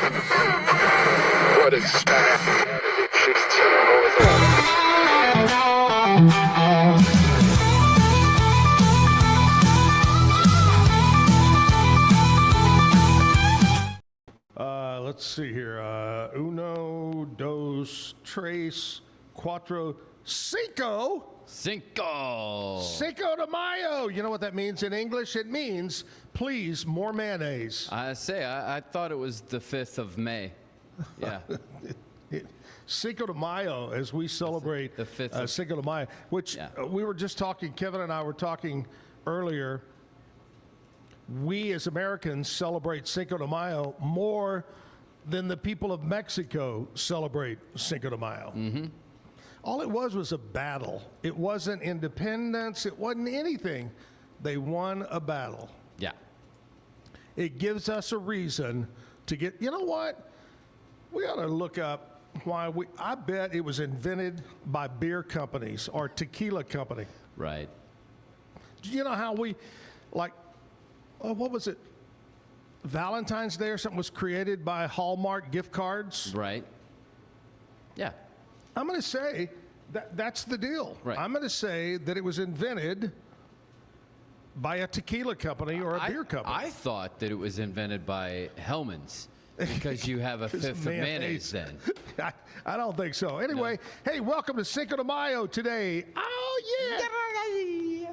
What is Spanish? Let's see here. Uno, dos, tres, cuatro, cinco. Cinco de Mayo. You know what that means in English? It means, please, more mayonnaise. I thought it was the 5th of May. Yeah. Cinco de Mayo, as we celebrate the 5th of Cinco de Mayo, which we were just talking, Kevin and I were talking earlier. We as Americans celebrate Cinco de Mayo more than the people of Mexico celebrate Cinco de Mayo. Mm-hmm. All it was a battle. It wasn't independence. It wasn't anything. They won a battle. Yeah. It gives us a reason to get, you know what? We ought to look up why I bet it was invented by beer companies or tequila company. Right. You know how we, like, what was it? Valentine's Day or something was created by Hallmark gift cards. Right. Yeah. I'm going to say that's the deal. Right. I'm going to say that it was invented by a tequila company or a beer company. I thought that it was invented by Hellman's because you have a 5th of mayonnaise then. I don't think so. Anyway, Hey, welcome to Cinco de Mayo today. Oh,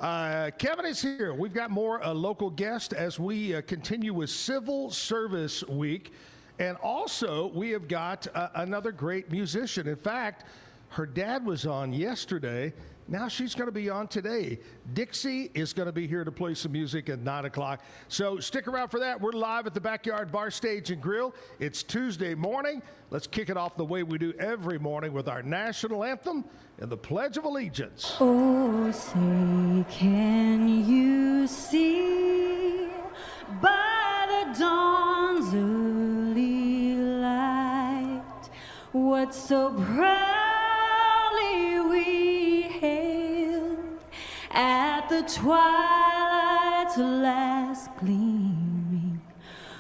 yeah. Kevin is here. We've got more local guests as we continue with Civil Service Week. And also, we have got another great musician. In fact, her dad was on yesterday. Now she's going to be on today. Dixie is going to be here to play some music at 9 o'clock. So stick around for that. We're live at the Backyard Bar, Stage, and Grill. It's Tuesday morning. Let's kick it off the way we do every morning with our national anthem and the Pledge of Allegiance. Oh, say, can you see by the dawn's early light what so proudly we hailed at the twilight's last gleaming,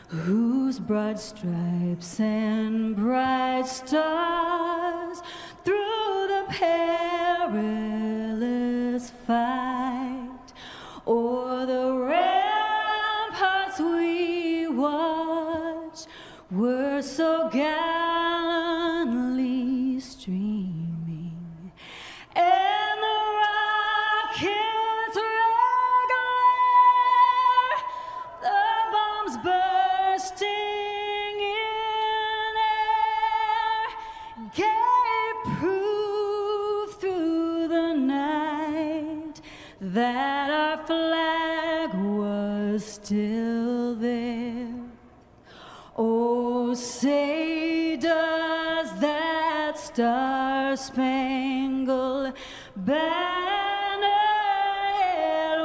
whose broad stripes and bright stars through the perilous fight o'er the ramparts we watched were so gallantly streaming, and the rockets regular, the bombs bursting in air, gave proof through the night that our flag was still there. Oh, say does that star-spangled banner yet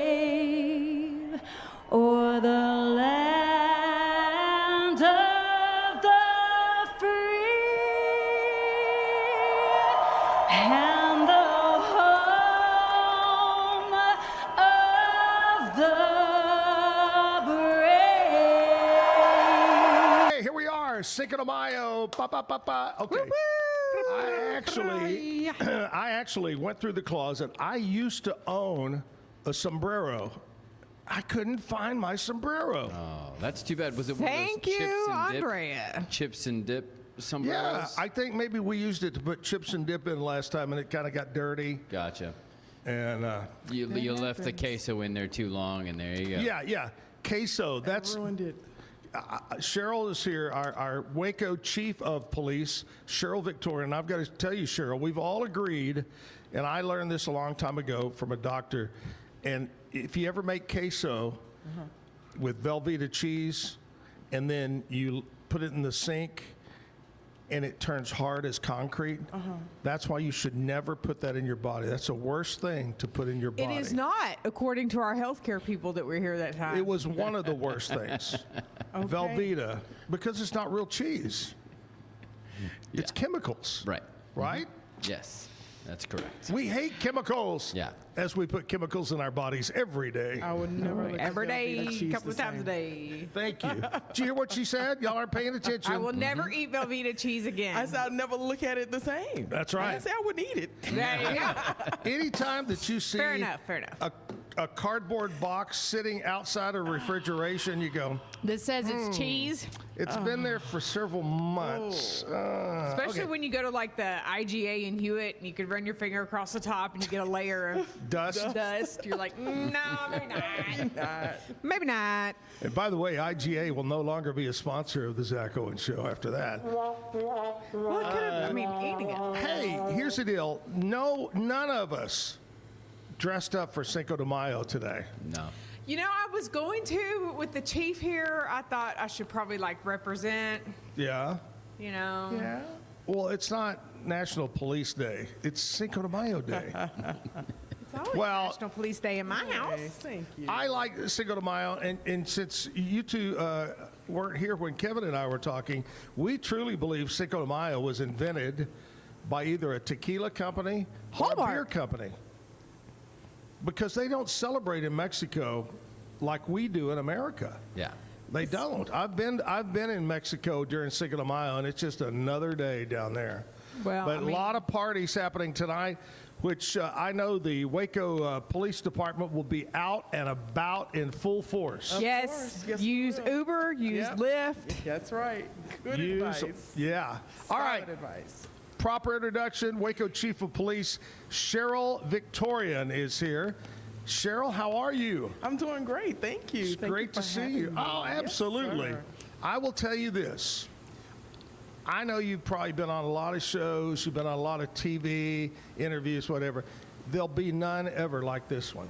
wave o'er the land of the free and the home of the brave. Hey, here we are, Cinco de Mayo. Okay. I actually went through the closet. I used to own a sombrero. I couldn't find my sombrero. Oh, that's too bad. Was it Thank one of those you, chips and dip? Andrea. Chips and dip sombreros? Yeah, I think maybe we used it to put chips and dip in last time, and it kind of got dirty. Gotcha. And You left the queso in there too long, and there you go. yeah, queso. That's ruined it. Sheryl is here, our Waco chief of police, Sheryl Victorian. I've got to tell you, Sheryl, we've all agreed, and I learned this a long time ago from a doctor. And if you ever make queso with Velveeta cheese, and then you put it in the sink, and it turns hard as concrete, that's why you should never put that in your body. That's the worst thing to put in your body. It is not, according to our healthcare people that were here that time. It was one of the worst things. Okay. Velveeta, because it's not real cheese. It's chemicals. Right. Right? Yes. That's correct. We hate chemicals. Yeah. As we put chemicals in our bodies every day. I would never look at Every Velveeta day, cheese a couple the of times a same. day. Thank you. Did you hear what she said? Y'all aren't paying attention. I will never eat Velveeta cheese again. I said I'd never look at it the same. That's right. I didn't say I wouldn't eat it. There you go. Anytime that you see Fair enough, fair enough. a cardboard box sitting outside a refrigeration, you go, This says it's cheese, it's been there for several months. especially when you go to like the IGA in Hewitt and you could run your finger across the top and you get a layer of Dust. dust. You're like, no, maybe not. Maybe not. And by the way, IGA will no longer be a sponsor of the Zack Owen Show after that. Well, it could have, I mean, eating it. Hey, here's the deal. No, none of us dressed up for Cinco de Mayo today. No. You know, I was going to with the chief here. I thought I should probably like represent, Yeah. you know. Yeah. Well, it's not National Police Day. It's Cinco de Mayo Day. It's always Well- National Police Day in my house. Okay, thank you. I like Cinco de Mayo, and since you two weren't here when Kevin and I were talking, we truly believe Cinco de Mayo was invented by either a tequila company or a beer Hallmark. company. Because they don't celebrate in Mexico like we do in America. Yeah. They don't. I've been in Mexico during Cinco de Mayo, and it's just another day down there. Well, But I a mean- lot of parties happening tonight, which I know the Waco Police Department will be out and about in full force. Yes. course. Yes, we Use will. Uber, use Yep. Lyft. That's right. Good Use- advice. Yeah. All right. Solid advice. Proper introduction. Waco Chief of Police Sheryl Victorian is here. Cheryl, how are you? I'm doing great. Thank you. It's Thank great you to for see having you. me. Oh, Yes, absolutely. sir. I will tell you this. I know you've probably been on a lot of shows, you've been on a lot of TV interviews, whatever. There'll be none ever like this one.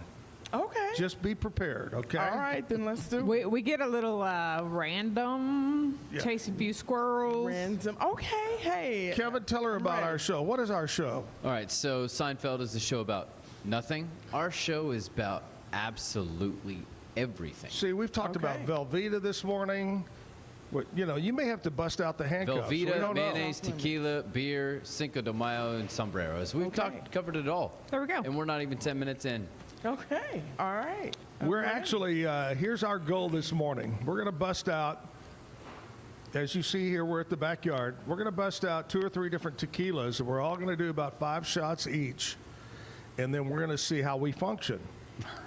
Okay. Just be prepared, okay? All right, then let's do We get a little random, Yeah. chase a few squirrels. random. Okay, hey. Kevin, tell her about Right. our show. What is our show? All right. So Seinfeld is a show about nothing. Our show is about absolutely everything. See, we've talked Okay. about Velveeta this morning. What, you know, you may have to bust out the handcuffs. We Velveeta, don't know. mayonnaise, tequila, beer, Cinco de Mayo, and sombreros. We've Okay. covered it all. There we go. And we're not even 10 minutes in. Okay. All right. We're Okay. actually, here's our goal this morning. We're going to bust out, as you see here, we're at the backyard. We're going to bust out 2 or 3 different tequilas, and we're all going to do about 5 shots each, and then we're going to see how we function.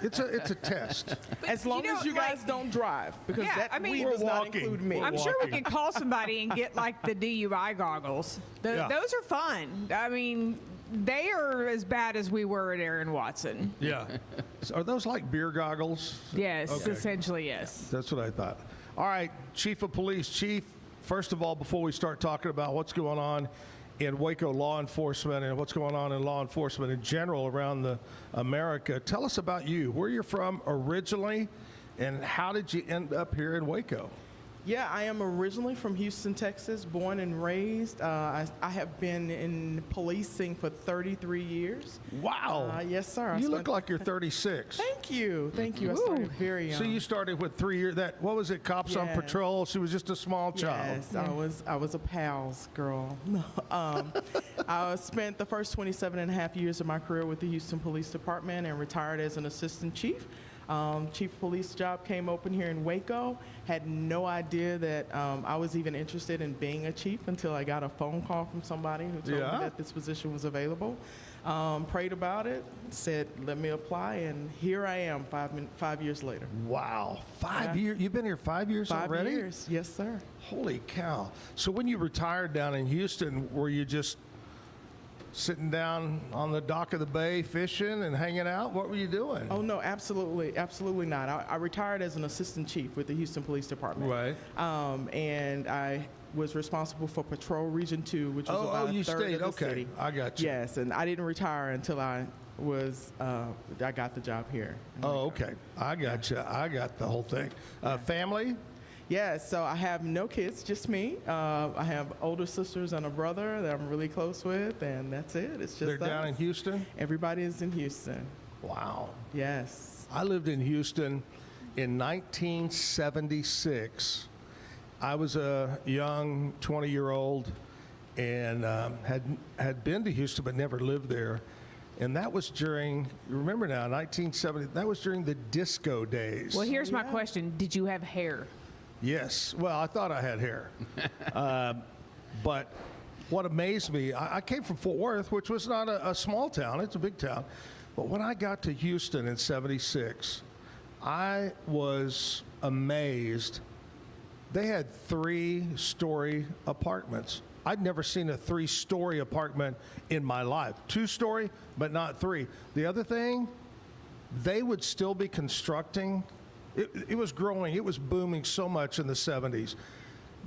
It's a test. As long you know, as you guys like- don't drive, because Yeah, that I mean- we We're does not walking. include me. We're I'm sure we walking. can call somebody and get like the DUI goggles. Yeah. Those are fun. I mean, they are as bad as we were at Aaron Watson. Yeah. So are those like beer goggles? Yes, Okay. essentially, yes. That's what I thought. All right, Chief of Police. Chief, first of all, before we start talking about what's going on in Waco law enforcement and what's going on in law enforcement in general around America, tell us about you, where you're from originally, and how did you end up here in Waco? Yeah, I am originally from Houston, Texas, born and raised. I have been in policing for 33 years. Wow. Yes, sir. I You look spent- like you're 36. Thank you. Thank you. I started very young. So you started with 3 years. What was it? Cops on Yes. Patrol. She was just a small child. Yes, I was a PALS girl. I spent the first 27 and a half years of my career with the Houston Police Department and retired as an assistant chief. Chief of police job came open here in Waco. Had no idea that I was even interested in being a chief until I got a phone call from somebody who told Yeah. me that this position was available. Prayed about it, said, let me apply, and here I am 5 years later. Wow. 5 Yeah. years. You've been here 5 years 5 already? years, yes, sir. Holy cow. So when you retired down in Houston, were you just sitting down on the dock of the bay fishing and hanging out? What were you doing? Oh, no, absolutely, absolutely not. I retired as an assistant chief with the Houston Police Department. Right. And I was responsible for Patrol Region 2, which was Oh, about you a third stayed. of the Okay. city. I got you. Yes, and I didn't retire until I got the job here. Oh, okay. I got you. I got the whole thing. Family? Yeah, so I have no kids, just me. I have older sisters and a brother that I'm really close with, and that's it. It's just They're down us. in Houston? Everybody is in Houston. Wow. Yes. I lived in Houston in 1976. I was a young 20-year-old, and had been to Houston but never lived there. And that was during, you remember now, 1970, that was during the disco days. Well, here's my question. Did you have hair? Yes. Well, I thought I had hair. But what amazed me, I came from Fort Worth, which was not a small town. It's a big town. But when I got to Houston in 76, I was amazed. They had 3-story apartments. I'd never seen a 3-story apartment in my life. 2-story, but not 3. The other thing, they would still be constructing. It was growing. It was booming so much in the 70s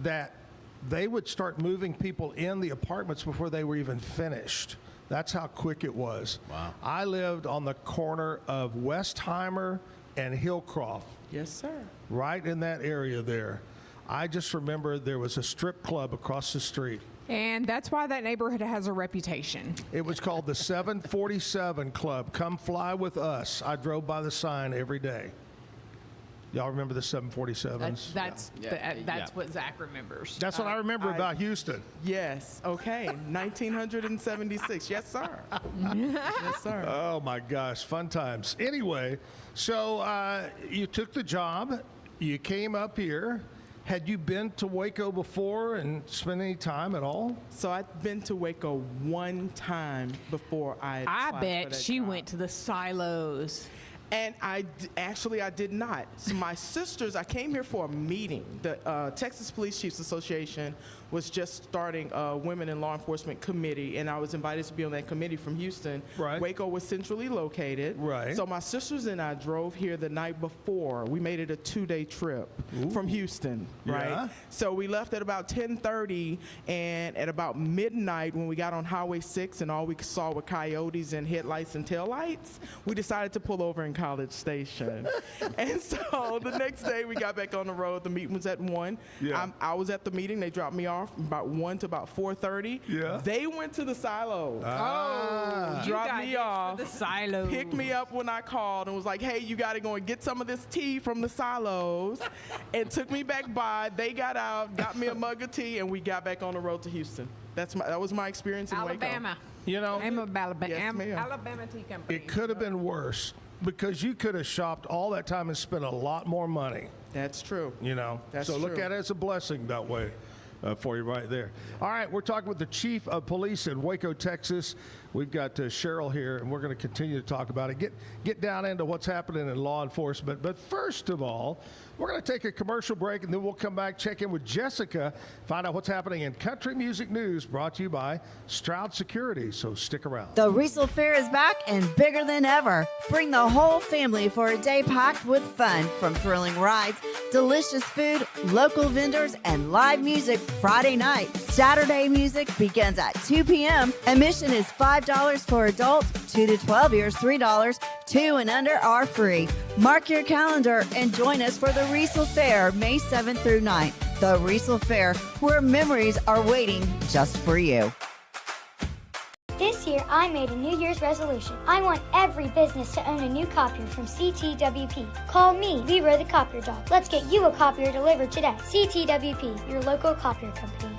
that they would start moving people in the apartments before they were even finished. That's how quick it was. Wow. I lived on the corner of Westheimer and Hillcroft. Yes, sir. Right in that area there. I just remember there was a strip club across the street. And that's why that neighborhood has a reputation. It was called the 747 Club. Come fly with us. I drove by the sign every day. Y'all remember the 747s? That's what Zach remembers. That's what I remember about Houston. Yes. Okay. 1976. Yes, sir. Yes, sir. Oh my gosh, fun times. Anyway, so you took the job. You came up here. Had you been to Waco before and spent any time at all? So I've been to Waco one time before I applied for bet that she job. went to the silos. And I did not. So my sisters, I came here for a meeting. The Texas Police Chiefs Association was just starting a Women in Law Enforcement Committee, and I was invited to be on that committee from Houston. Right. Waco was centrally located. Right. So my sisters and I drove here the night before. We made it a 2-day trip from Houston, right? Yeah. So we left at about 10:30, and at about midnight when we got on Highway 6 and all we saw were coyotes and headlights and taillights, we decided to pull over in College Station. And so the next day we got back on the road. The meeting was at 1. Yeah. I was at the meeting. They dropped me off about 1 to about 4:30. Yeah. They went to the silos. You Dropped got me hit off. for the silos. Picked me up when I called and was like, hey, you got to go and get some of this tea from the silos, and took me back by. They got out, got me a mug of tea, and we got back on the road to Houston. That was my experience in Waco. Alabama. You know, I'm a Alabama. Yes, ma'am. Alabama Tea Company. it could have been worse because you could have shopped all that time and spent a lot more money. That's true. You know, That's so look true. at it as a blessing that way for you right there. All right, we're talking with the chief of police in Waco, Texas. We've got Sheryl here, and we're going to continue to talk about it. Get down into what's happening in law enforcement. But first of all, we're going to take a commercial break, and then we'll come back, check in with Jessica, find out what's happening in country music news, brought to you by Stroud Security. So stick around. The Riesel Fair is back and bigger than ever. Bring the whole family for a day packed with fun, from thrilling rides, delicious food, local vendors, and live music Friday night. Saturday music begins at 2 p.m. Admission is $5 for adults, 2 to 12 years, $3. 2 and under are free. Mark your calendar and join us for the Riesel Fair, May 7th through 9th. The Riesel Fair, where memories are waiting just for you. This year, I made a New Year's resolution. I want every business to own a new copier from CTWP. Call me, Leroy the Copier Dog. Let's get you a copier delivered today. CTWP, your local copier company.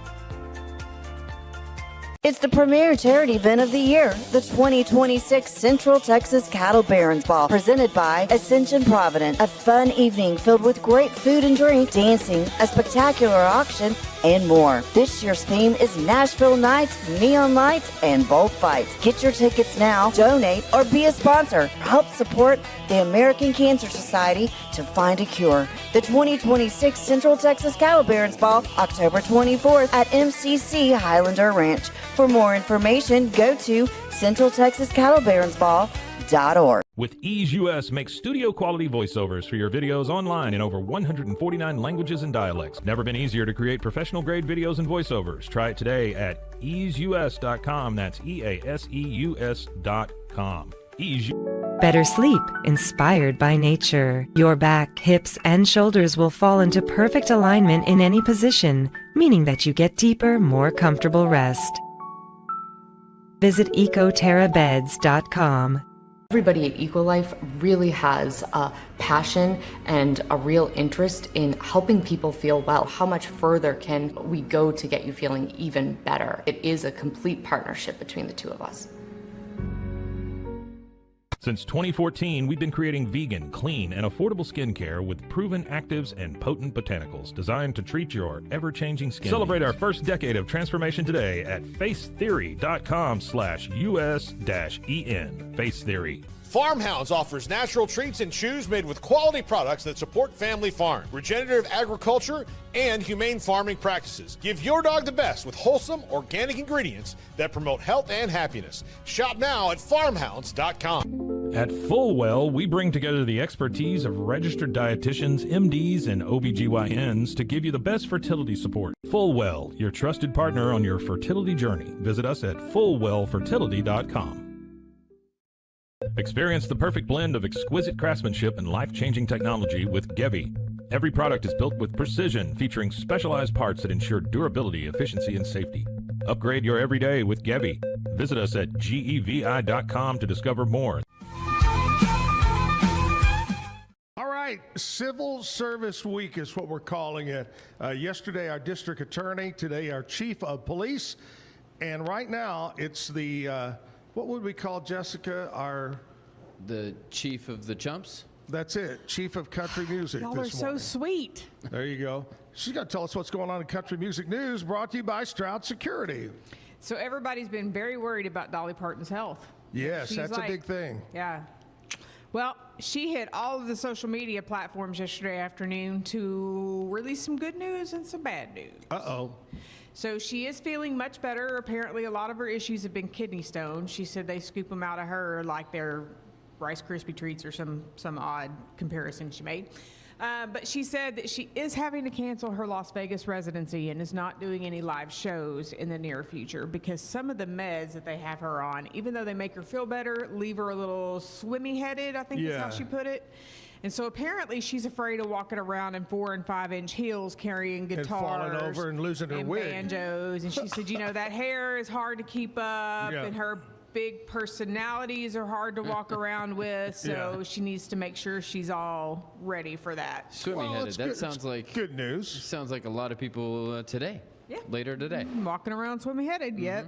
It's the premier charity event of the year, the 2026 Central Texas Cattle Barons Ball, presented by Ascension Providence. A fun evening filled with great food and drink, dancing, a spectacular auction, and more. This year's theme is Nashville Nights, Neon Lights, and Bullfights. Get your tickets now, donate, or be a sponsor. Help support the American Cancer Society to find a cure. The 2026 Central Texas Cattle Barons Ball, October 24th at MCC Highlander Ranch. For more information, go to centraltexascattlebaronsball.org. With Ease US makes studio quality voiceovers for your videos online in over 149 languages and dialects. Never been easier to create professional grade videos and voiceovers. Try it today at easeus.com. That's EASEUS.com. Ease. Better sleep, inspired by nature. Your back, hips, and shoulders will fall into perfect alignment in any position, meaning that you get deeper, more comfortable rest. Visit ecoterrabeds.com. Everybody at Equalife really has a passion and a real interest in helping people feel well. How much further can we go to get you feeling even better? It is a complete partnership between the two of us. Since 2014, we've been creating vegan, clean, and affordable skincare with proven actives and potent botanicals designed to treat your ever-changing skin. Celebrate our first decade of transformation today at facetheory.com/US-EN. Face Theory. Farmhounds offers natural treats and chews made with quality products that support family farm, regenerative agriculture, and humane farming practices. Give your dog the best with wholesome, organic ingredients that promote health and happiness. Shop now at farmhounds.com. At Fullwell, we bring together the expertise of registered dietitians, MDs, and OBGYNs to give you the best fertility support. Fullwell, your trusted partner on your fertility journey. Visit us at fullwellfertility.com. Experience the perfect blend of exquisite craftsmanship and life-changing technology with Gevi. Every product is built with precision, featuring specialized parts that ensure durability, efficiency, and safety. Upgrade your everyday with Gevi. Visit us at gevi.com to discover more. All right, Civil Service Week is what we're calling it. Yesterday, our district attorney, today, our chief of police, and right now, it's the... what would we call Jessica? The chief of the chumps? That's it. Chief of country music. Y'all are this so morning. sweet. There you go. She's going to tell us what's going on in country music news, brought to you by Stroud Security. So everybody's been very worried about Dolly Parton's health. Yes, She's that's a big thing. Yeah. Well, she hit all of the social media platforms yesterday afternoon to release some good news and some bad news. Uh-oh. So she is feeling much better. Apparently, a lot of her issues have been kidney stones. She said they scoop them out of her like they're Rice Krispie treats or some odd comparison she made. But she said that she is having to cancel her Las Vegas residency and is not doing any live shows in the near future because some of the meds that they have her on, even though they make her feel better, leave her a little swimmy-headed, I think is how she put it. And so apparently she's afraid of walking around in 4- and 5-inch heels carrying guitars and falling over and losing her wig. Banjos. And she said, you know, that hair is hard to keep up and her big personalities are hard to walk around with. So she needs to make sure she's all ready for that. Swimmy-headed. That sounds like good news. Sounds like a lot of people today. Yeah. Later today. Walking around swimmy-headed, Yeah,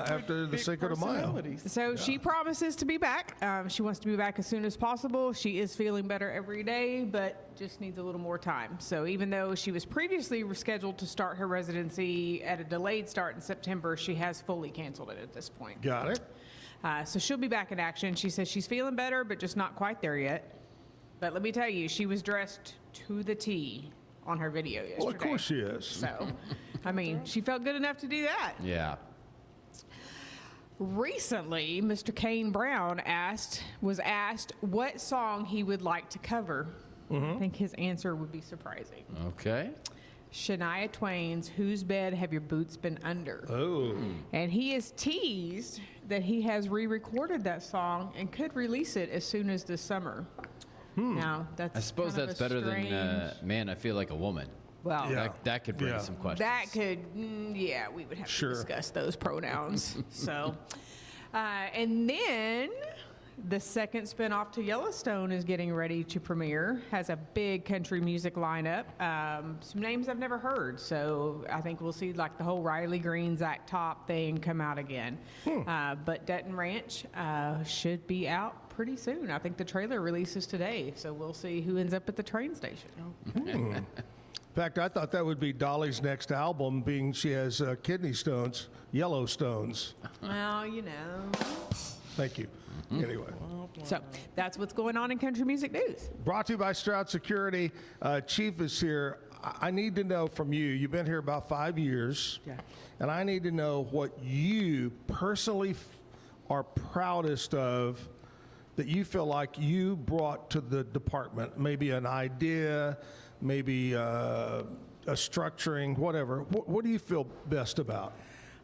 after the Cinco de Mayo. So she promises to be back. She wants to be back as soon as possible. She is feeling better every day, but just needs a little more time. So even though she was previously scheduled to start her residency at a delayed start in September, she has fully canceled it at this point. Got it. So she'll be back in action. She says she's feeling better, but just not quite there yet. But let me tell you, she was dressed to the T on her video yesterday. Well, of course she is. So, I mean, she felt good enough to do that. Yeah. Recently, Mr. Kane Brown was asked what song he would like to cover. I think his answer would be surprising. Okay. Shania Twain's "Whose Bed Have Your Boots Been Under?" Oh. And he is teased that he has re-recorded that song and could release it as soon as this summer. Now, that's I suppose kind of that's better strange... than "Man, I Feel Like a Woman." Well, that could bring some questions. That could, we would have to discuss those pronouns. So, and then the second spinoff to Yellowstone is getting ready to premiere. Has a big country music lineup. Some names I've never heard. So I think we'll see like the whole Riley Green, Zach Top thing come out again. But Dutton Ranch should be out pretty soon. I think the trailer releases today. So we'll see who ends up at the train station. In fact, I thought that would be Dolly's next album, being she has kidney stones, yellow stones. Well, you know. Thank you. Anyway. So that's what's going on in country music news. Brought to you by Stroud Security. Chief is here. I need to know from you, you've been here about 5 years, and I need to know what you personally are proudest of that you feel like you brought to the department, maybe an idea, maybe a structuring, whatever. What do you feel best about?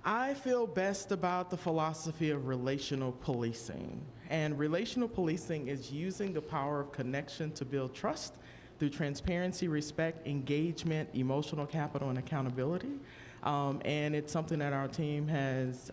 I feel best about the philosophy of relational policing. And relational policing is using the power of connection to build trust. through transparency, respect, engagement, emotional capital, and accountability. And it's something that our team has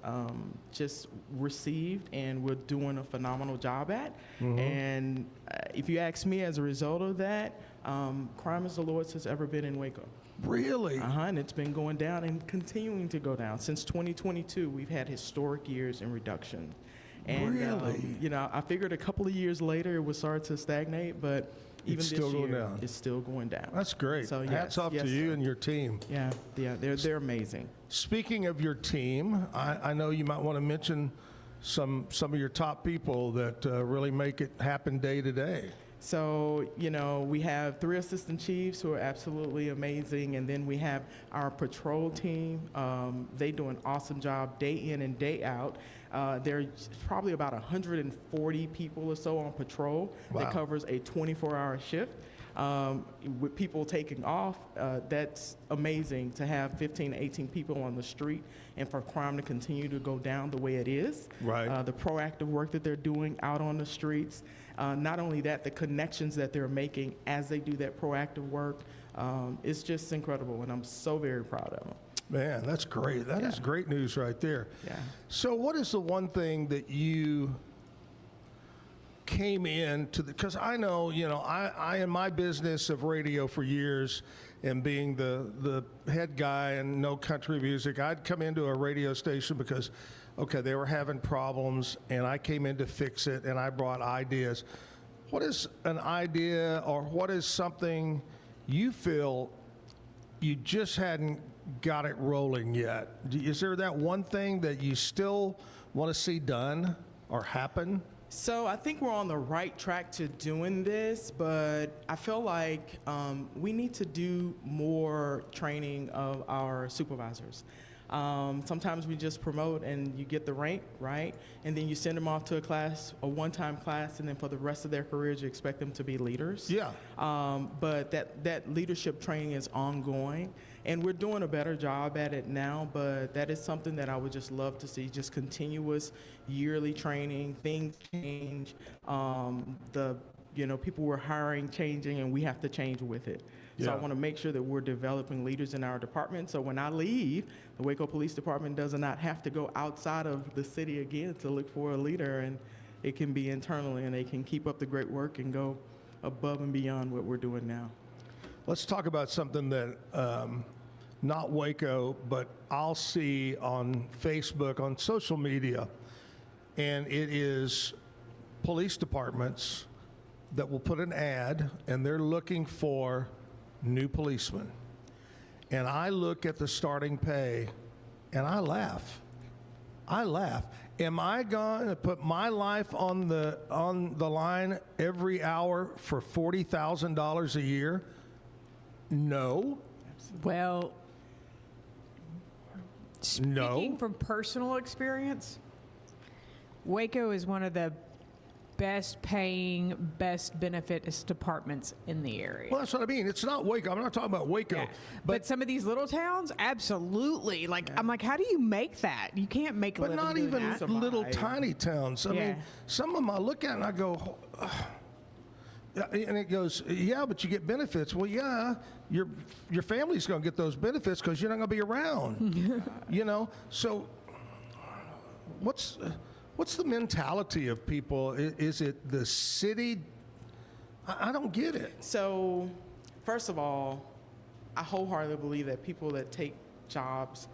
just received, and we're doing a phenomenal job at. And if you ask me, as a result of that, crime is the lowest it's ever been in Waco. Really? And it's been going down and continuing to go down. Since 2022, we've had historic years in reduction. And, Really? you know, I figured a couple of years later it would start to stagnate, but even It's this still going year, down. it's still going down. That's great. So, Hats yes, off yes, to you sir. and your team. Yeah, they're amazing. Speaking of your team, I know you might want to mention some of your top people that really make it happen day to day. So, you know, we have 3 assistant chiefs who are absolutely amazing, and then we have our patrol team. They do an awesome job day in and day out. There's probably about 140 people or so on patrol. Wow. That covers a 24-hour shift. With people taking off, that's amazing to have 15 to 18 people on the street and for crime to continue to go down the way it is. Right. The proactive work that they're doing out on the streets. Not only that, the connections that they're making as they do that proactive work. It's just incredible, and I'm so very proud of them. Man, that's great. That is great news right there. Yeah. So what is the one thing that you came into the, because I know, you know, I in my business of radio for years and being the head guy in No Country Music, I'd come into a radio station because, okay, they were having problems and I came in to fix it and I brought ideas. What is an idea, or what is something you feel you just hadn't got it rolling yet? Is there that one thing that you still want to see done or happen? So I think we're on the right track to doing this, but I feel like we need to do more training of our supervisors. Sometimes we just promote and you get the rank, right? And then you send them off to a class, a one-time class, and then for the rest of their careers, you expect them to be leaders. Yeah. But that leadership training is ongoing, and we're doing a better job at it now, but that is something that I would just love to see, just continuous yearly training. Things change. People we're hiring changing, and we have to change with it. So I want to make sure that we're developing leaders in our department. So when I leave, the Waco Police Department does not have to go outside of the city again to look for a leader, and it can be internally, and they can keep up the great work and go above and beyond what we're doing now. Let's talk about something that, not Waco, but I'll see on Facebook, on social media, and it is police departments that will put an ad, and they're looking for new policemen. And I look at the starting pay and I laugh. Am I going to put my life on the line every hour for $40,000 a year? No. Well, speaking from personal experience, Waco is one of the best paying, best benefits departments in the area. Well, that's what I mean. It's not Waco. I'm not talking about Waco. Yeah. But some of these little towns, absolutely. Like, I'm like, how do you make that? You can't make a But living not doing even that. little tiny towns. I mean, some of them I look at and I go, and it goes, yeah, but you get benefits. Well, yeah, your family's going to get those benefits because you're not going to be around. You know, so what's the mentality of people? Is it the city? I don't get it. So, first of all, I wholeheartedly believe that people that take jobs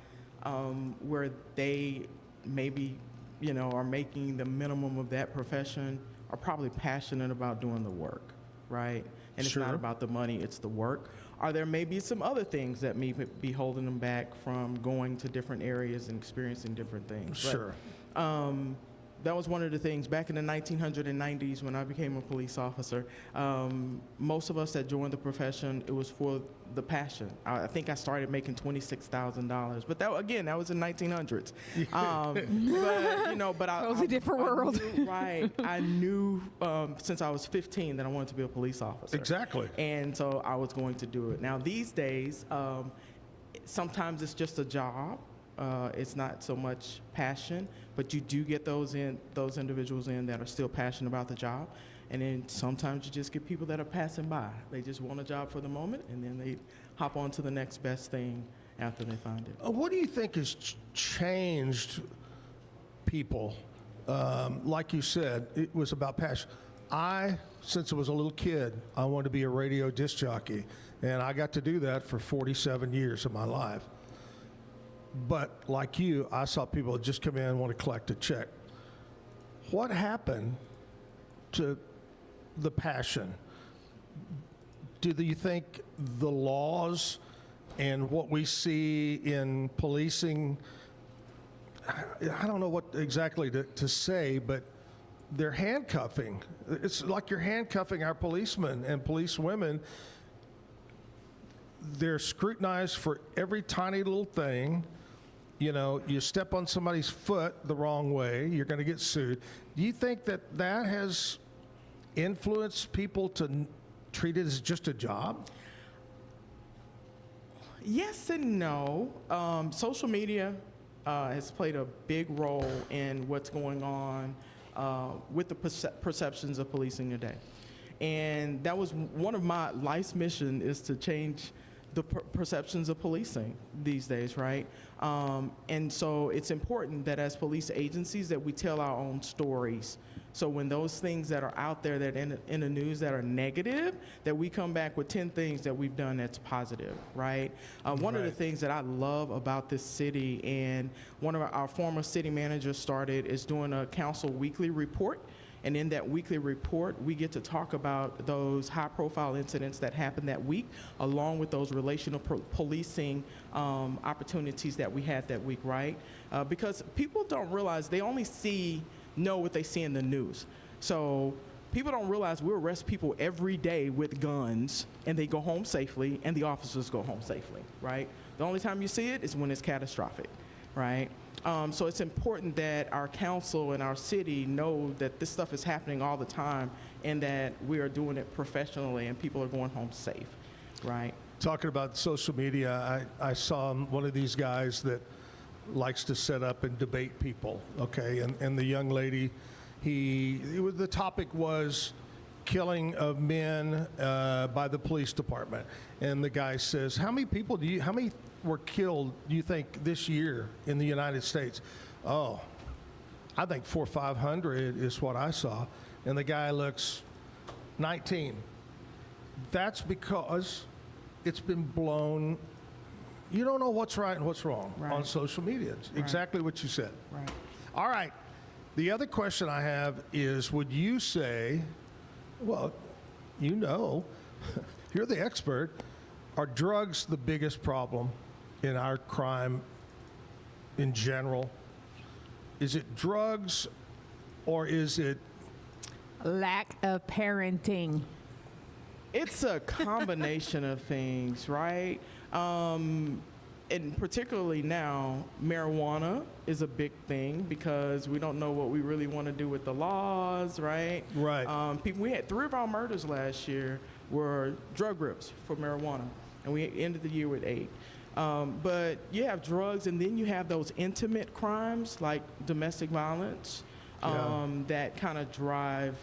where they maybe, are making the minimum of that profession are probably passionate about doing the work, right? And it's not about the money, it's the work. Are there maybe some other things that may be holding them back from going to different areas and experiencing different things? Sure. But, that was one of the things back in the 1990s when I became a police officer. Most of us that joined the profession, it was for the passion. I think I started making $26,000, but that was in 1900s. But I was a different world. I knew since I was 15 that I wanted to be a police officer. Exactly. And so I was going to do it. Now these days, sometimes it's just a job. It's not so much passion, but you do get those individuals in that are still passionate about the job. And then sometimes you just get people that are passing by. They just want a job for the moment, and then they hop on to the next best thing after they find it. What do you think has changed people? Like you said, it was about passion. Since I was a little kid, I wanted to be a radio disc jockey, and I got to do that for 47 years of my life. But like you, I saw people just come in and want to collect a check. What happened to the passion? Do you think the laws and what we see in policing, I don't know what exactly to say, but they're handcuffing. It's like you're handcuffing our policemen and policewomen. They're scrutinized for every tiny little thing. You know, you step on somebody's foot the wrong way, you're going to get sued. Do you think that has influenced people to treat it as just a job? Yes and no. Social media has played a big role in what's going on with the perceptions of policing today. And that was one of my life's mission, is to change the perceptions of policing these days, right? And so it's important that as police agencies that we tell our own stories. So when those things that are out there that in the news that are negative, that we come back with 10 things that we've done that's positive, right? One of the things that I love about this city, and one of our former city managers started, is doing a council weekly report. And in that weekly report, we get to talk about those high-profile incidents that happened that week, along with those relational policing opportunities that we had that week, right? Because people don't realize, they only know what they see in the news. So people don't realize we arrest people every day with guns, and they go home safely, and the officers go home safely, right? The only time you see it is when it's catastrophic, right? So it's important that our council and our city know that this stuff is happening all the time, and that we are doing it professionally, and people are going home safe, right? Talking about social media, I saw one of these guys that likes to set up and debate people, okay? And the young lady, the topic was killing of men by the police department. And the guy says, how many were killed, do you think, this year in the United States? Oh, I think 400 or 500 is what I saw. And the guy looks 19. That's because it's been blown. You don't know what's right and what's wrong on social media. It's exactly what you said. Right. All right. The other question I have is, would you say, well, you know, you're the expert, are drugs the biggest problem in our crime in general? Is it drugs, or is it Lack of parenting. It's a combination of things, right? And particularly now, marijuana is a big thing because we don't know what we really want to do with the laws, right? Right. We had 3 of our murders last year were drug grips for marijuana, and we ended the year with 8. But you have drugs, and then you have those intimate crimes like domestic violence that kind of drive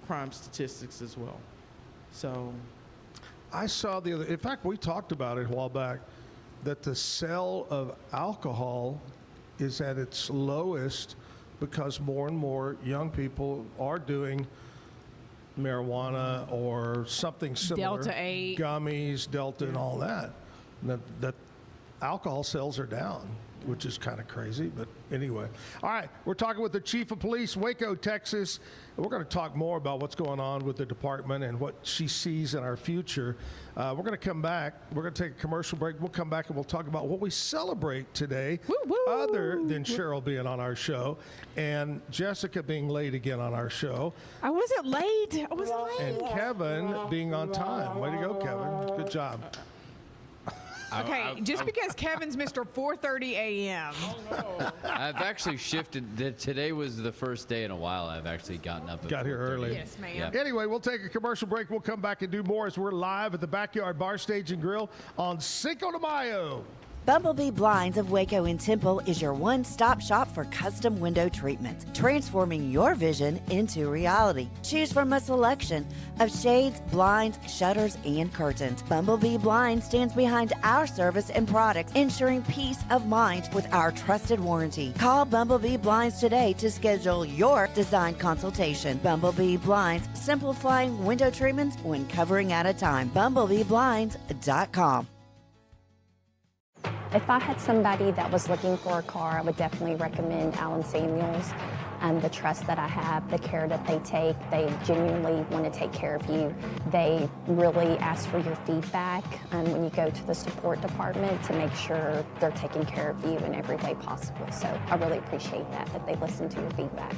crime statistics as well. So I saw in fact, we talked about it a while back, that the sale of alcohol is at its lowest because more and more young people are doing marijuana or something similar. Delta 8. Gummies, Delta, and all that. That alcohol sales are down, which is kind of crazy, but anyway. All right, we're talking with the Chief of Police, Waco, Texas. And we're going to talk more about what's going on with the department and what she sees in our future. We're going to come back. We're going to take a commercial break. We'll come back and we'll talk about what we celebrate today, other than Sheryl being on our show and Jessica being late again on our show. I wasn't late. And Kevin being on time. Way to go, Kevin. Good job. Okay, just because Kevin's Mr. 4:30 a.m. I've actually shifted. Today was the first day in a while I've actually gotten up. Got here early. Yes, ma'am. Yeah. Anyway, we'll take a commercial break. We'll come back and do more as we're live at the Backyard Bar Stage and Grill on Cinco de Mayo. Bumblebee Blinds of Waco and Temple is your one-stop shop for custom window treatment, transforming your vision into reality. Choose from a selection of shades, blinds, shutters, and curtains. Bumblebee Blinds stands behind our service and products, ensuring peace of mind with our trusted warranty. Call Bumblebee Blinds today to schedule your design consultation. Bumblebee Blinds, simplifying window treatments one covering at a time. BumblebeeBlinds.com. If I had somebody that was looking for a car, I would definitely recommend Allen Samuels. The trust that I have, the care that they take, they genuinely want to take care of you. They really ask for your feedback when you go to the support department to make sure they're taking care of you in every way possible. So I really appreciate that they listen to your feedback.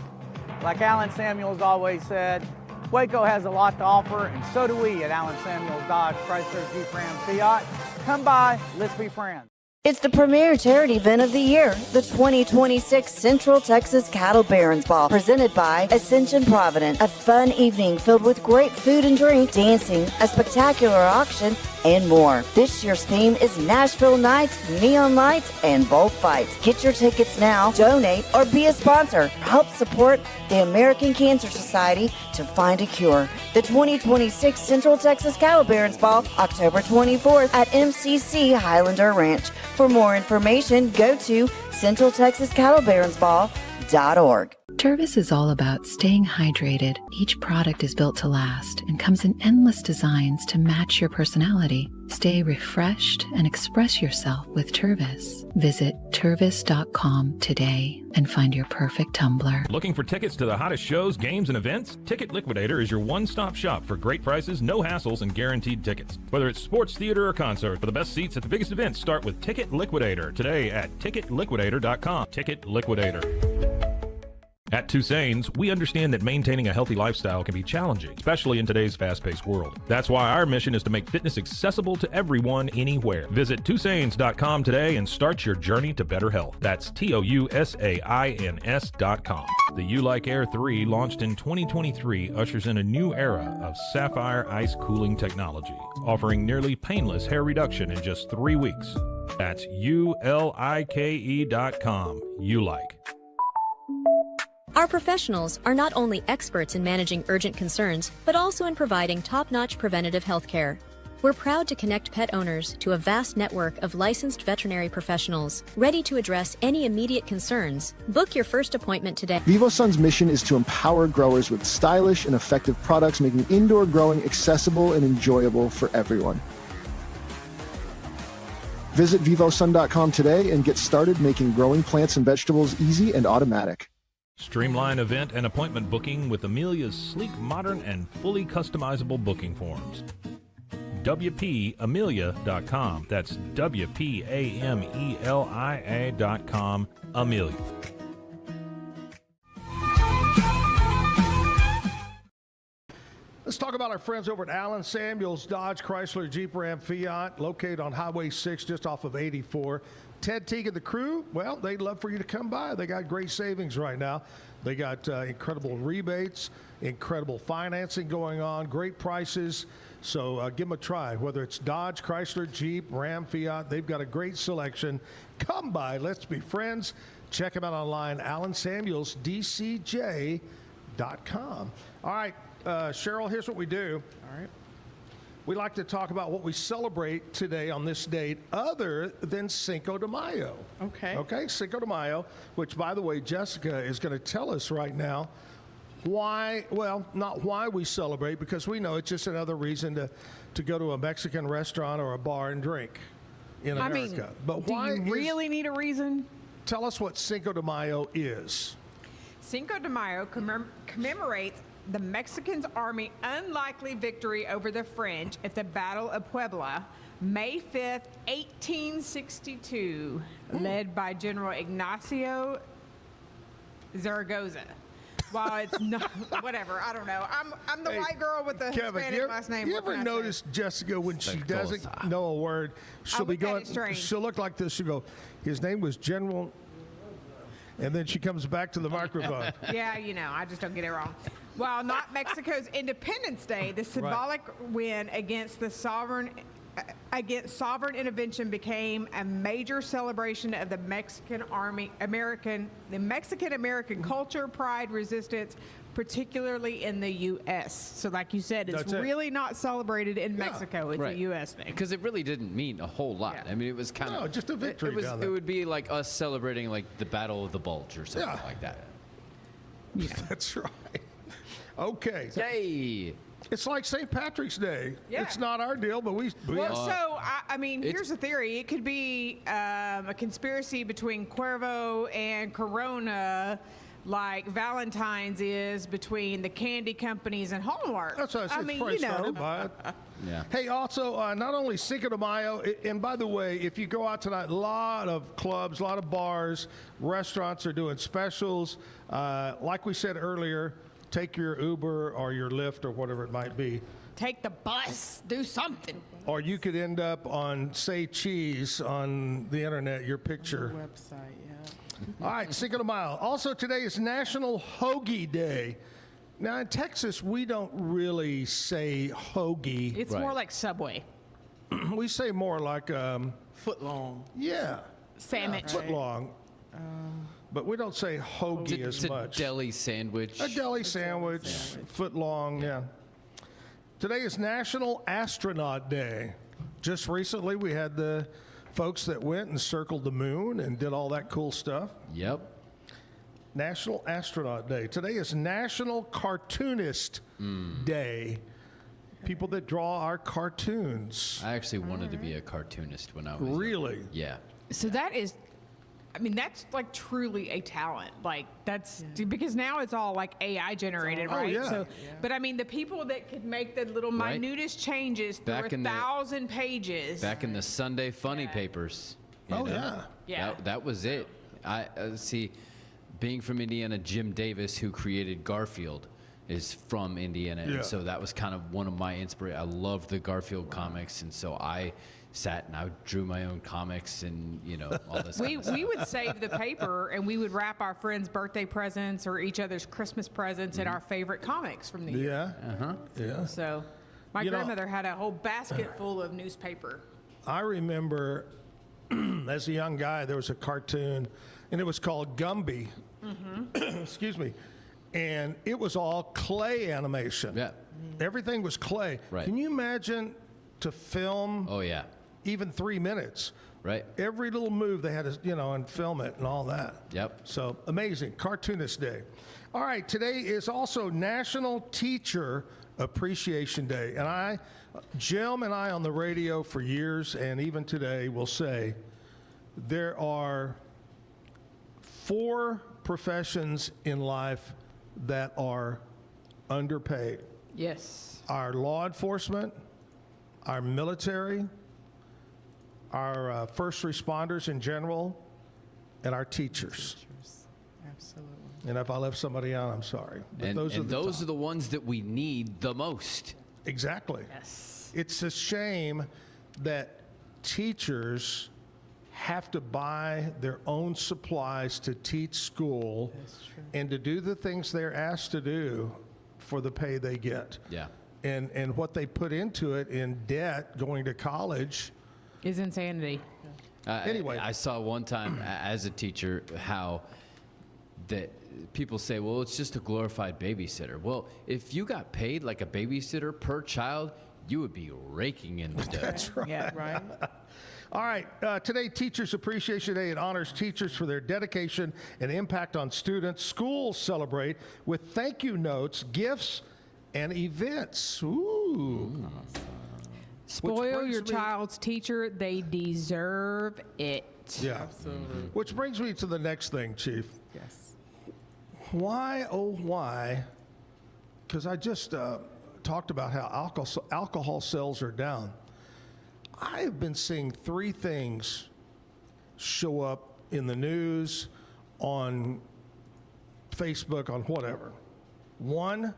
Like Allen Samuels always said, Waco has a lot to offer, and so do we at Allen Samuels Dodge, Chrysler, Jeep, Ram, Fiat. Come by, let's be friends. It's the premier charity event of the year, the 2026 Central Texas Cattle Barons Ball, presented by Ascension Providence. A fun evening filled with great food and drink, dancing, a spectacular auction, and more. This year's theme is Nashville Nights, Neon Lights, and Bullfights. Get your tickets now, donate, or be a sponsor. Help support the American Cancer Society to find a cure. The 2026 Central Texas Cattle Barons Ball, October 24th at MCC Highlander Ranch. For more information, go to CentralTexasCattleBaronsBall.org. Tervis is all about staying hydrated. Each product is built to last and comes in endless designs to match your personality. Stay refreshed and express yourself with Tervis. Visit Tervis.com today and find your perfect tumbler. Looking for tickets to the hottest shows, games, and events? Ticket Liquidator is your one-stop shop for great prices, no hassles, and guaranteed tickets. Whether it's sports, theater, or concert, for the best seats at the biggest events, start with Ticket Liquidator today at TicketLiquidator.com. Ticket Liquidator. At Tusain's, we understand that maintaining a healthy lifestyle can be challenging, especially in today's fast-paced world. That's why our mission is to make fitness accessible to everyone, anywhere. Visit Tusains.com today and start your journey to better health. That's TOUSAINS.com. The U-Like Air 3, launched in 2023, ushers in a new era of sapphire ice cooling technology, offering nearly painless hair reduction in just 3 weeks. That's ULIKE.com. U-Like. Our professionals are not only experts in managing urgent concerns, but also in providing top-notch preventative health care. We're proud to connect pet owners to a vast network of licensed veterinary professionals, ready to address any immediate concerns. Book your first appointment today. VivoSun's mission is to empower growers with stylish and effective products, making indoor growing accessible and enjoyable for everyone. Visit VivoSun.com today and get started making growing plants and vegetables easy and automatic. Streamline event and appointment booking with Amelia's sleek, modern, and fully customizable booking forms. WPAmelia.com. That's WPAMELIA.com. Amelia. Let's talk about our friends over at Allen Samuels Dodge, Chrysler, Jeep, Ram, Fiat, located on Highway 6 just off of 84. Ted Teague and the crew, well, they'd love for you to come by. They got great savings right now. They got incredible rebates, incredible financing going on, great prices. So give them a try. Whether it's Dodge, Chrysler, Jeep, Ram, Fiat, they've got a great selection. Come by. Let's be friends. Check them out online, AllenSamuelsDCJ.com. All right, Cheryl, here's what we do. All right. We like to talk about what we celebrate today on this date other than Cinco de Mayo. Okay. Okay, Cinco de Mayo, which, by the way, Jessica is going to tell us right now why, well, not why we celebrate, because we know it's just another reason to go to a Mexican restaurant or a bar and drink in America. But why do you really need a reason? Tell us what Cinco de Mayo is. Cinco de Mayo commemorates the Mexican Army's unlikely victory over the French at the Battle of Puebla, May 5th, 1862, led by General Ignacio Zaragoza. While it's not, whatever, I don't know. I'm the white girl with the Hispanic last name. You ever notice Jessica when she doesn't know a word, she'll be going, she'll look like this, she'll go, his name was General, and then she comes back to the microphone. Yeah, you know, I just don't get it wrong. While not Mexico's Independence Day, the symbolic win against the sovereign against sovereign intervention became a major celebration of the Mexican American culture, pride, resistance, particularly in the U.S. So like you said, it's really not celebrated in Mexico. It's a U.S. thing. Because it really didn't mean a whole lot. I mean, it was kind of just a victory. It would be like us celebrating like the Battle of the Bulge or something like that. Yeah. That's right. Okay. Yay! It's like St. Patrick's Day. Yeah. It's not our deal, but we I mean, here's a theory. It could be a conspiracy between Cuervo and Corona, like Valentine's is between the candy companies and Hallmark. That's what I said. I mean, probably started by it. Yeah. Hey, also, not only Cinco de Mayo, and by the way, if you go out tonight, a lot of clubs, a lot of bars, restaurants are doing specials. Like we said earlier, take your Uber or your Lyft or whatever it might be. Take the bus. Do something. Or you could end up on Say Cheese on the internet, your picture. Website, yeah. All right, Cinco de Mayo. Also, today is National Hoagie Day. Now, in Texas, we don't really say hoagie. It's more like Subway. We say more like foot long. Yeah. Sandwich. Yeah, foot long. But we don't say hoagie as much. It's a deli sandwich. A deli sandwich, foot long, yeah. Today is National Astronaut Day. Just recently, we had the folks that went and circled the moon and did all that cool stuff. Yep. National Astronaut Day. Today is National Cartoonist Day. People that draw our cartoons. I actually wanted to be a cartoonist when I was Really? younger. Yeah. So that is, I mean, that's like truly a talent. Like that's because now it's all like AI generated, right? yeah. So, but I mean, the people that could make the little minutest changes through Back in 1,000 pages. Back in the Sunday funny papers. you know? Yeah. That was it. I see. Being from Indiana, Jim Davis, who created Garfield, is from Indiana, Yeah. and so that was kind of one of my inspirations. I loved the Garfield comics, and so I sat and I drew my own comics and all this. We would save the paper and we would wrap our friends' birthday presents or each other's Christmas presents in our favorite comics from the year. Yeah. Yeah. So my grandmother had a whole basket full of newspaper. I remember as a young guy, there was a cartoon, and it was called Gumby. Excuse me. And it was all clay animation. Yeah. Everything was clay. Right. Can you imagine to film Oh yeah. even 3 minutes? Right. Every little move they had to, and film it and all that. Yep. So amazing. Cartoonist Day. All right. Today is also National Teacher Appreciation Day. And Jim and I on the radio for years and even today will say there are 4 professions in life that are underpaid. Yes. Our law enforcement, our military, our first responders in general, and our teachers. Absolutely. And if I left somebody out, I'm sorry. But And those those are the ones that we need the most. Exactly. Yes. It's a shame that teachers have to buy their own supplies to teach school and to do the things they're asked to do for the pay they get. Yeah. And what they put into it in debt going to college is insanity. Anyway. I saw one time as a teacher how that people say, well, it's just a glorified babysitter. Well, if you got paid like a babysitter per child, you would be raking in the dough. That's right. Yeah. Right? All right, today, Teachers Appreciation Day. It honors teachers for their dedication and impact on students. Schools celebrate with thank you notes, gifts, and events. Ooh. Spoil your child's teacher. They deserve it. Yeah. Absolutely. Which brings me to the next thing, Chief. Yes. Why, oh, why? Because I just talked about how alcohol sales are down. I have been seeing 3 things show up in the news, on Facebook, on whatever. 1,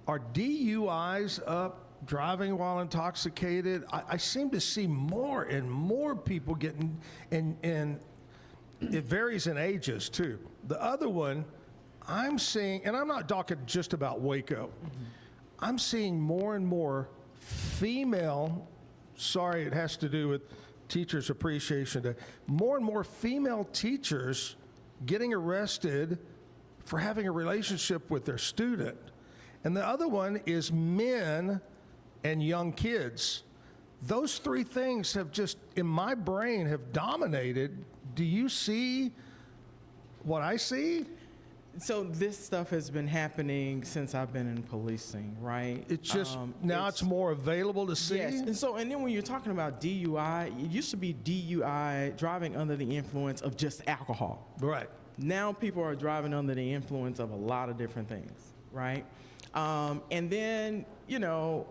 are DUIs up, driving while intoxicated? I seem to see more and more people getting, and it varies in ages too. The other one, I'm seeing, and I'm not talking just about Waco, I'm seeing more and more female, sorry, it has to do with Teachers Appreciation Day, more and more female teachers getting arrested for having a relationship with their student. And the other one is men and young kids. Those three things have just, in my brain, have dominated. Do you see what I see? So this stuff has been happening since I've been in policing, right? It's just, now it's more available to see? Yes, and then when you're talking about DUI, it used to be DUI, driving under the influence of just alcohol. Right. Now people are driving under the influence of a lot of different things, right? And then, you know,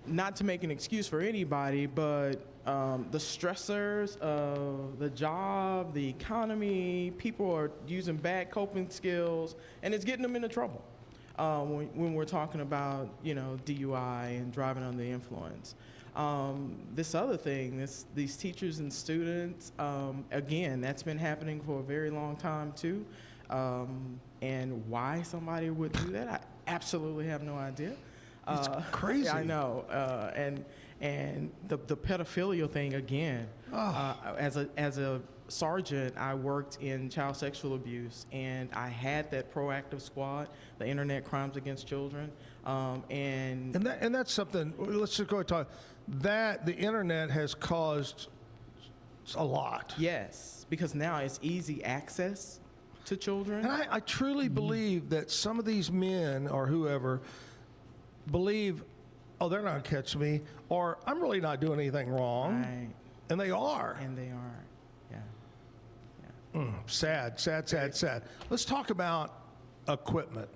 not to make an excuse for anybody, but the stressors of the job, the economy, people are using bad coping skills, and it's getting them into trouble when we're talking about, you know, DUI and driving under the influence. This other thing, these teachers and students, again, that's been happening for a very long time too. And why somebody would do that, I absolutely have no idea. It's crazy. I know, and the pedophilia thing again. As a sergeant, I worked in child sexual abuse, and I had that proactive squad, the Internet Crimes Against Children, and that's something. Let's just go and talk. That the internet has caused a lot. Yes, because now it's easy access to children. And I truly believe that some of these men or whoever believe, oh, they're not going to catch me, or I'm really not doing anything wrong. Right. And they are. And they are, yeah. Sad. Let's talk about equipment.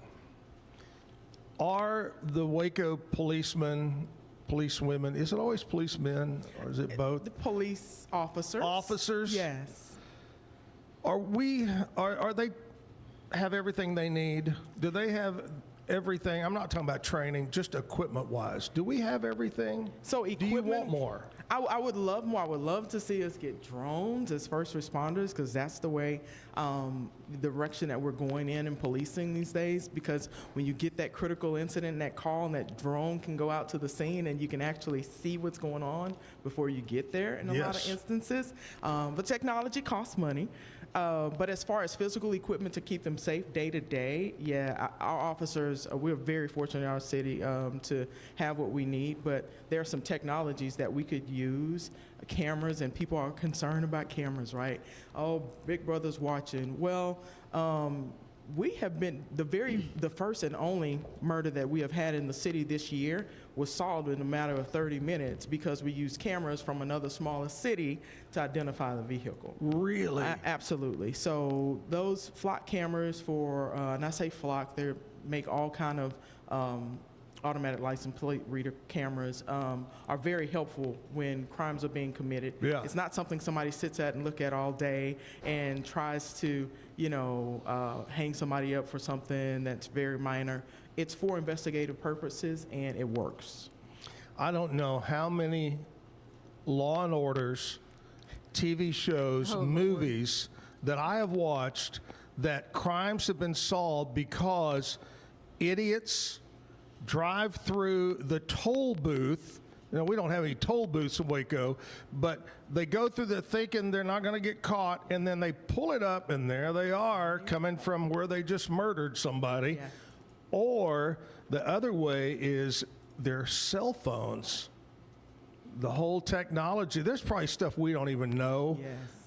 Are the Waco policemen, policewomen, is it always policemen or is it both? The police officers. Officers? Yes. Are they have everything they need? Do they have everything? I'm not talking about training, just equipment-wise. Do we have everything? So equipment, do you want more? I would love more. I would love to see us get drones as first responders, because that's the way, the direction that we're going in policing these days. Because when you get that critical incident, that call, and that drone can go out to the scene, and you can actually see what's going on before you get there in a lot of instances. But technology costs money. But as far as physical equipment to keep them safe day to day, our officers, we're very fortunate in our city to have what we need, but there are some technologies that we could use, cameras, and people are concerned about cameras, right? Oh, Big Brother's watching. Well, we have been, the first and only murder that we have had in the city this year was solved in a matter of 30 minutes because we used cameras from another smaller city to identify the vehicle. Really? Absolutely. So those flock cameras for, and I say flock, they make all kind of automatic license plate reader cameras are very helpful when crimes are being committed. Yeah. It's not something somebody sits at and look at all day and tries to, you know, hang somebody up for something that's very minor. It's for investigative purposes, and it works. I don't know how many Law and Orders, TV shows, movies that I have watched that crimes have been solved because idiots drive through the toll booth. You know, we don't have any toll booths in Waco, but they go through the thinking they're not going to get caught, and then they pull it up, and there they are coming from where they just murdered somebody. Yeah. Or the other way is their cell phones. The whole technology. There's probably stuff we don't even know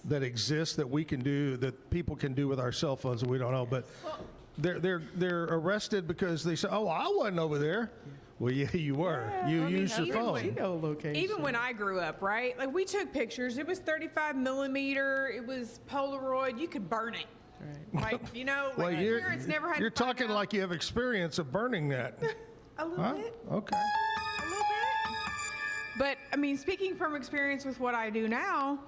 that exists that we can do, that people can do with our cell phones that we don't know. But they're arrested because they say, "Oh, I wasn't over there." Well, yeah, you were. You used your phone. Even when I grew up, right? Like, we took pictures. It was 35 millimeter. It was Polaroid. You could burn it. Right. Like, you know, like, well, parents never had. You're talking like you have experience of burning that. A little bit. Okay. A little bit. But I mean, speaking from experience with what I do now,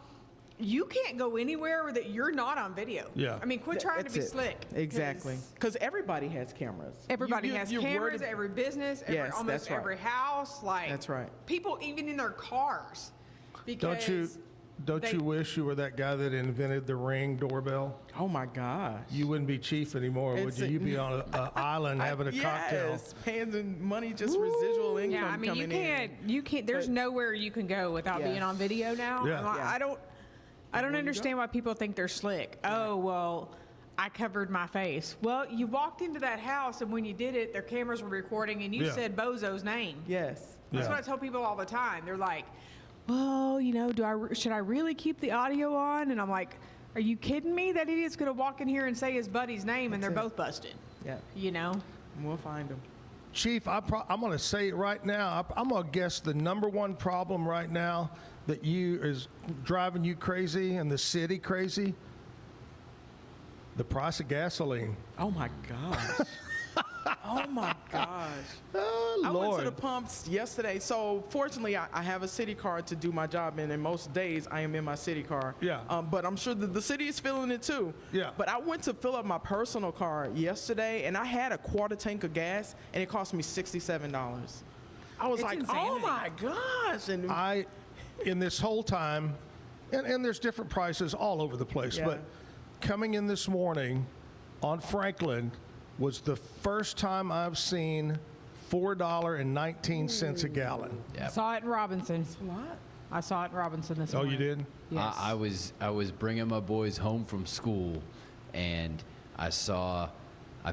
you can't go anywhere that you're not on video. Yeah. I mean, quit trying to be slick. Exactly. Because everybody has cameras. Everybody has cameras. Every business. Almost every house. Like. That's right. People even in their cars. Because Don't you wish you were that guy that invented the Ring doorbell? Oh my gosh. You wouldn't be chief anymore, would you? You'd be on an island having a cocktail. Yes, paying the money, just residual income Yeah, I mean, coming you can't. There's nowhere you can go without Yeah. being on video now. Yeah. I'm like, Yeah. I don't understand why people think they're slick. Oh well, I covered my face. Well, you walked into that house, and when you did it, their cameras were recording, and you Yeah. said Bozo's name. Yes. That's Yeah. what I tell people all the time. They're like, well, should I really keep the audio on? And I'm like, are you kidding me? That idiot's going to walk in here and say his buddy's name, and they're both busted. Yeah. You know? We'll find them. Chief, I'm going to say it right now. I'm going to guess the number one problem right now that is driving you crazy and the city crazy, the price of gasoline. Oh my gosh. Oh my gosh. Oh, I went Lord. to the pumps yesterday. So fortunately, I have a city car to do my job in, and most days I am in my city car. Yeah. But I'm sure that the city is feeling it too. Yeah. But I went to fill up my personal car yesterday, and I had a quarter tank of gas, and it cost me $67. I was It's like, insanity. oh my gosh. And In this whole time, and there's different prices all over the place, Yeah. but coming in this morning on Franklin was the first time I've seen $4.19 a gallon. I saw it in Robinson. What? I saw it in Robinson this Oh, morning. you did? Yes. I was bringing my boys home from school, and I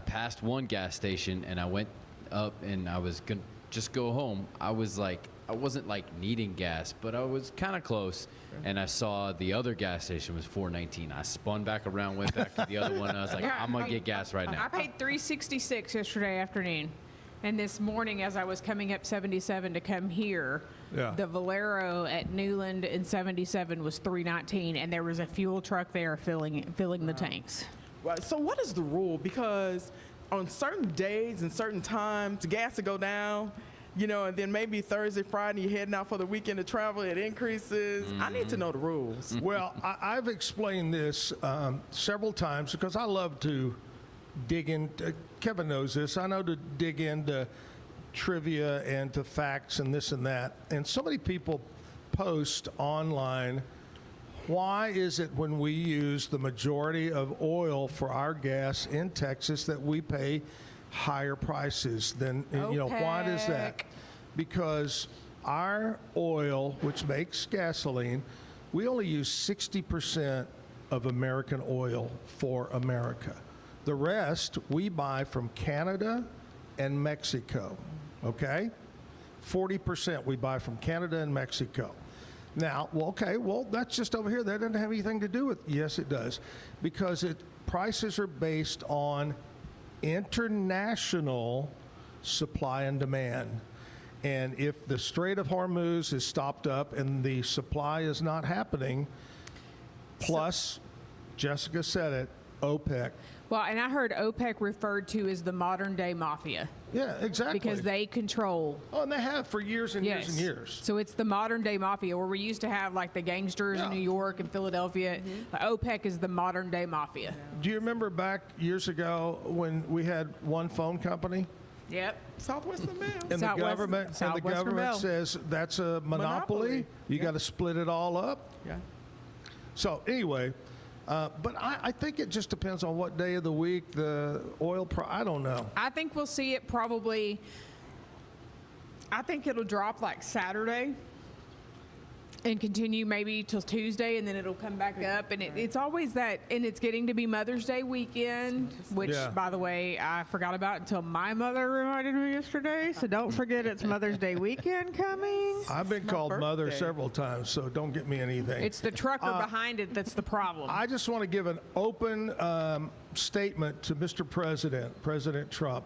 passed one gas station, and I went up, and I was gonna just go home. I wasn't like needing gas, but I was kind of close, and I saw the other gas station was $4.19. I spun back around, went back to the other one, and I was like, I'm gonna get gas right now. I paid $3.66 yesterday afternoon, and this morning as I was coming up 77 to come here, Yeah. the Valero at Newland and 77 was $3.19, and there was a fuel truck there filling the tanks. Right. So what is the rule? Because on certain days and certain times, gas will go down, and then maybe Thursday, Friday, you're heading out for the weekend to travel, it increases. I need to know the rules. Well, I've explained this several times because I love to dig into, Kevin knows this, I know to dig into trivia and to facts and this and that. And so many people post online, why is it when we use the majority of oil for our gas in Texas that we pay higher prices than, why does that? OPEC. Because our oil, which makes gasoline, we only use 60% of American oil for America. The rest we buy from Canada and Mexico, okay? 40% we buy from Canada and Mexico. Now, that's just over here. That doesn't have anything to do with, yes, it does. Because prices are based on international supply and demand. And if the Strait of Hormuz is stopped up and the supply is not happening, plus, Jessica said it, OPEC. Well, and I heard OPEC referred to as the modern day mafia. Yeah, exactly. Because they control. Oh, and they have for years and years and years. So it's the modern day mafia, where we used to have like the gangsters in New York and Philadelphia. The OPEC is the modern day mafia. Do you remember back years ago when we had one phone company? Yep. Southwestern Bell. And the government says that's a monopoly. You got to split it all up. Yeah. So anyway, but I think it just depends on what day of the week the oil price. I don't know. I think we'll see it probably. I think it'll drop like Saturday and continue maybe till Tuesday, and then it'll come back up. And it's always that, and it's getting to be Mother's Day weekend, which, by the way, I forgot about until my mother reminded me yesterday. So don't forget it's Mother's Day weekend coming. I've been called mother several times, so don't get me anything. It's the trucker behind it that's the problem. I just want to give an open statement to Mr. President, President Trump.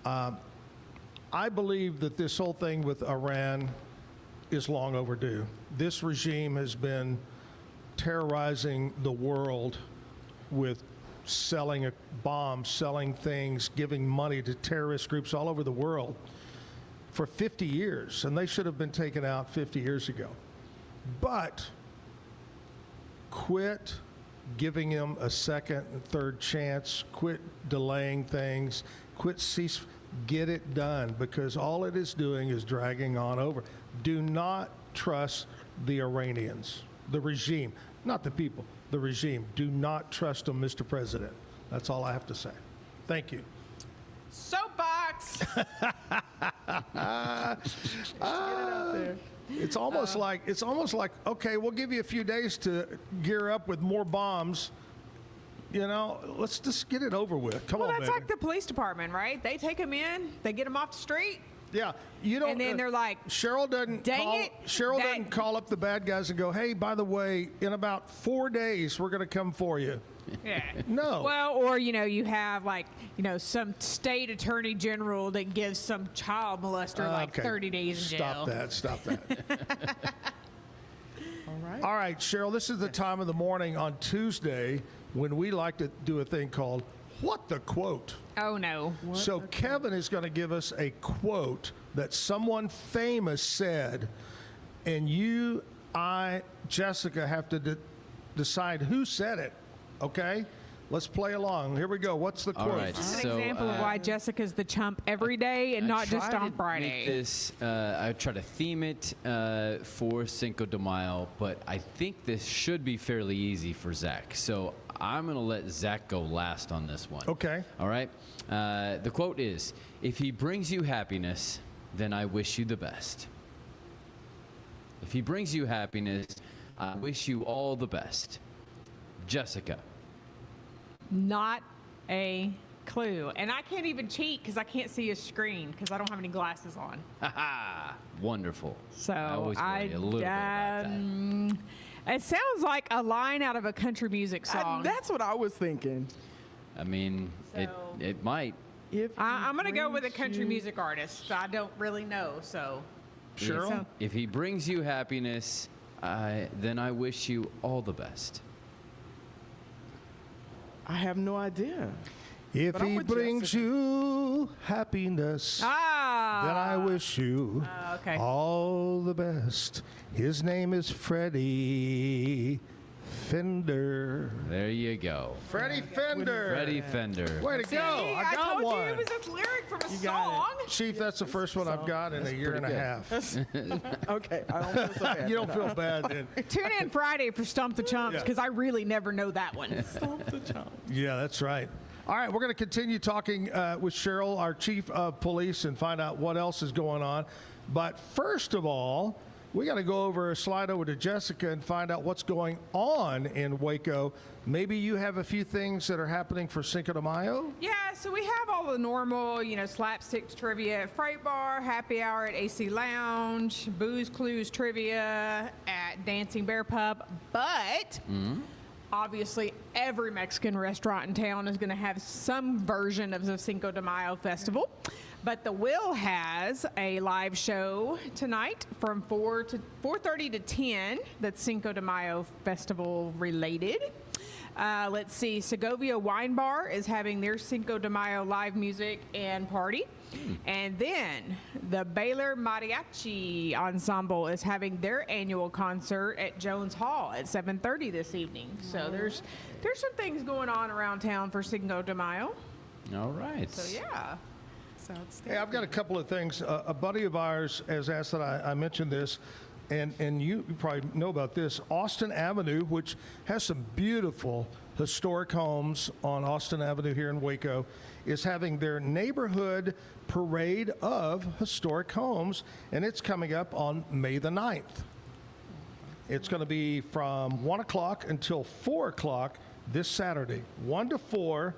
I believe that this whole thing with Iran is long overdue. This regime has been terrorizing the world with selling bombs, selling things, giving money to terrorist groups all over the world for 50 years, and they should have been taken out 50 years ago. But quit giving them a second and third chance, quit delaying things, get it done, because all it is doing is dragging on over. Do not trust the Iranians. the regime, not the people, the regime. Do not trust them, Mr. President. That's all I have to say. Thank you. Soapbox. It's almost like okay, we'll give you a few days to gear up with more bombs. You know, let's just get it over with. Come on, that's baby. like the police department, right? They take them in, they get them off the street. Yeah, you don't. And then they're like, Cheryl doesn't. Doesn't call up the bad guys and go, "Hey, by the way, in about 4 days, we're going to come for you." Yeah. No. Well, or you have some state attorney general that gives some child molester 30 days in jail. Stop that. All All right, Cheryl. This is the time of the morning on Tuesday when we like to do a thing called "What the Quote." Oh no. So Kevin is going to give us a quote that someone famous said, and you, Jessica, have to decide who said it. Okay? Let's play along. Here we go. What's the quote? All right, This is an example of why Jessica's the chump every day and not just on Friday. I try to theme it for Cinco de Mayo, but I think this should be fairly easy for Zach. So I'm going to let Zach go last on this one. Okay. All right. The quote is, "If he brings you happiness, then I wish you the best." If he brings you happiness, I wish you all the best. Jessica. Not a clue. And I can't even cheat because I can't see a screen because I don't have any glasses on. Wonderful. So I always worry a little bit about that. It sounds like a line out of a country music song. That's what I was thinking. I mean, it might. I'm going to go with a country music artist. I don't really know, so. Cheryl? If he brings you happiness, then I wish you all the best. I have no idea. If he brings you happiness, then I wish you all the best. His name is Freddie Fender. There you go. Freddie Fender. Freddie Fender. Way to go. I got told one. you it was a lyric from a song. Chief, that's the first one I've got in a year and a half. Okay, I don't feel so bad. You don't feel bad then. Tune in Friday for Stump the Chumps because I really never know that one. Stomp the chump. Yeah, that's right. All right, we're going to continue talking with Cheryl, our chief of police, and find out what else is going on. But first of all, we got to go over, slide over to Jessica and find out what's going on in Waco. Maybe you have a few things that are happening for Cinco de Mayo? Yeah, so we have all the normal, slapsticks trivia at Freight Bar, happy hour at AC Lounge, Booze Clues trivia at Dancing Bear Pub, but obviously every Mexican restaurant in town is going to have some version of the Cinco de Mayo festival. But the Will has a live show tonight from 4:30 to 10 that's Cinco de Mayo festival related. Let's see, Segovia Wine Bar is having their Cinco de Mayo live music and party. And then the Baylor Mariachi Ensemble is having their annual concert at Jones Hall at 7:30 this evening. So there's some things going on around town for Cinco de Mayo. All right. So yeah. Hey, I've got a couple of things. A buddy of ours has asked that I mention this, and you probably know about this. Austin Avenue, which has some beautiful historic homes on Austin Avenue here in Waco, is having their neighborhood parade of historic homes, and it's coming up on May the 9th. It's going to be from 1 o'clock until 4 o'clock this Saturday, 1 to 4,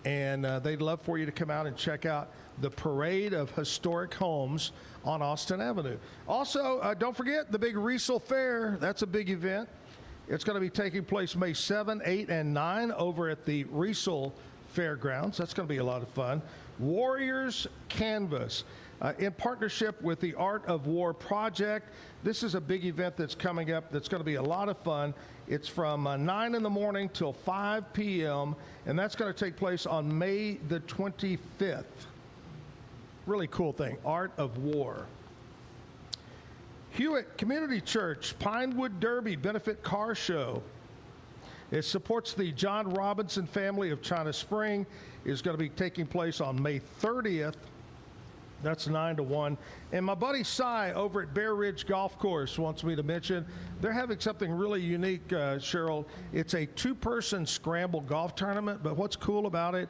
and they'd love for you to come out and check out the parade of historic homes on Austin Avenue. Also, don't forget the big Riesel Fair. That's a big event. It's going to be taking place May 7, 8, and 9 over at the Riesel Fairgrounds. That's going to be a lot of fun. Warriors Canvas, in partnership with the Art of War Project. This is a big event that's coming up that's going to be a lot of fun. It's from 9 in the morning till 5 p.m., and that's going to take place on May the 25th. Really cool thing, Art of War. Hewitt Community Church Pinewood Derby Benefit Car Show. It supports the John Robinson family of China Spring. Is going to be taking place on May 30th. That's 9-1. And my buddy Cy over at Bear Ridge Golf Course wants me to mention they're having something really unique, Cheryl. It's a 2-person scramble golf tournament, but what's cool about it,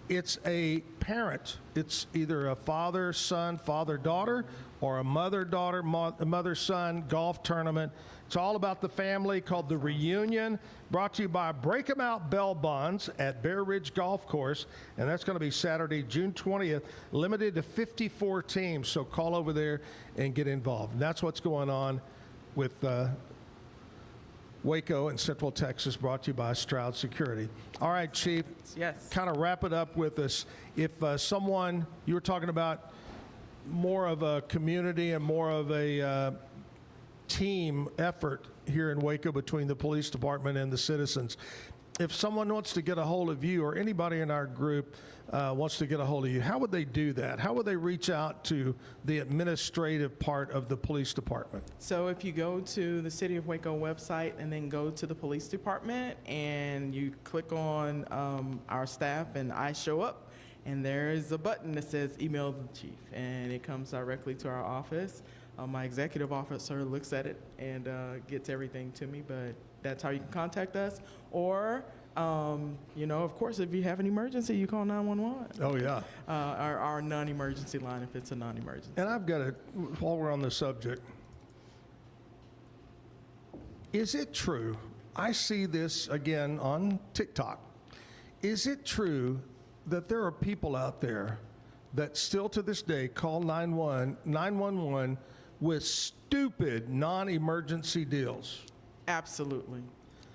it's a parent. It's either a father-son, father-daughter, or a mother-daughter, mother-son golf tournament. It's all about the family, called The Reunion, brought to you by Break 'em Out Bell Bonds at Bear Ridge Golf Course, and that's going to be Saturday, June 20th, limited to 54 teams, so call over there and get involved. And that's what's going on with Waco and Central Texas, brought to you by Stroud Security. All right, Chief. Yes. Kind of wrap it up with us. If someone, you were talking about more of a community and more of a team effort here in Waco between the police department and the citizens. If someone wants to get a hold of you or anybody in our group wants to get a hold of you, how would they do that? How would they reach out to the administrative part of the police department? So if you go to the City of Waco website and then go to the police department and you click on our staff and I show up, and there's a button that says email the chief, and it comes directly to our office. My executive officer looks at it and gets everything to me, but that's how you can contact us. Or, of course, if you have an emergency, you call 911. Oh, yeah. Our non-emergency line if it's a non-emergency. And I've got to, while we're on the subject, is it true, I see this again on TikTok, is it true that there are people out there that still to this day call 911 with stupid non-emergency deals? Absolutely.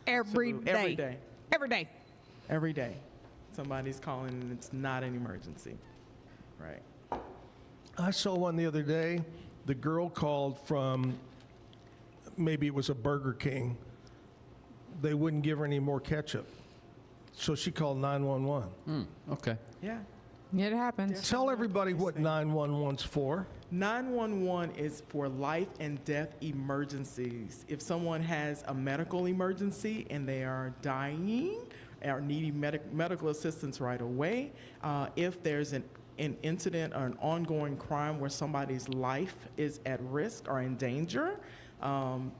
Every Absolutely. day. Every day. Every day. Every day. Somebody's calling and it's not an emergency. Right. I saw one the other day. The girl called from, maybe it was a Burger King. They wouldn't give her any more ketchup. So she called 911. Okay. Yeah. It happens. Tell everybody what 911's for. 911 is for life and death emergencies. If someone has a medical emergency and they are dying or needing medical assistance right away, if there's an incident or an ongoing crime where somebody's life is at risk or in danger,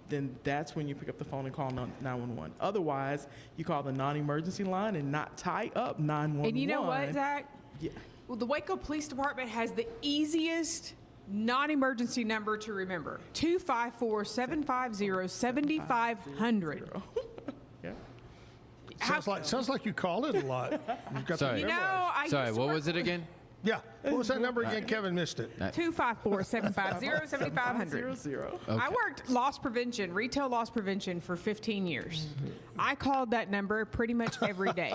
then that's when you pick up the phone and call 911. Otherwise, you call the non-emergency line and not tie up 911. And you know what, Zach? Yeah. Well, the Waco Police Department has the easiest non-emergency number to remember. 254-750-7500. Yeah. Sounds like you call it a lot. You've got Sorry. that memorized. Sorry, what was it again? Yeah. What was that number again? Kevin missed it. 254-750-7500. I worked loss prevention, retail loss prevention for 15 years. I called that number pretty much every day.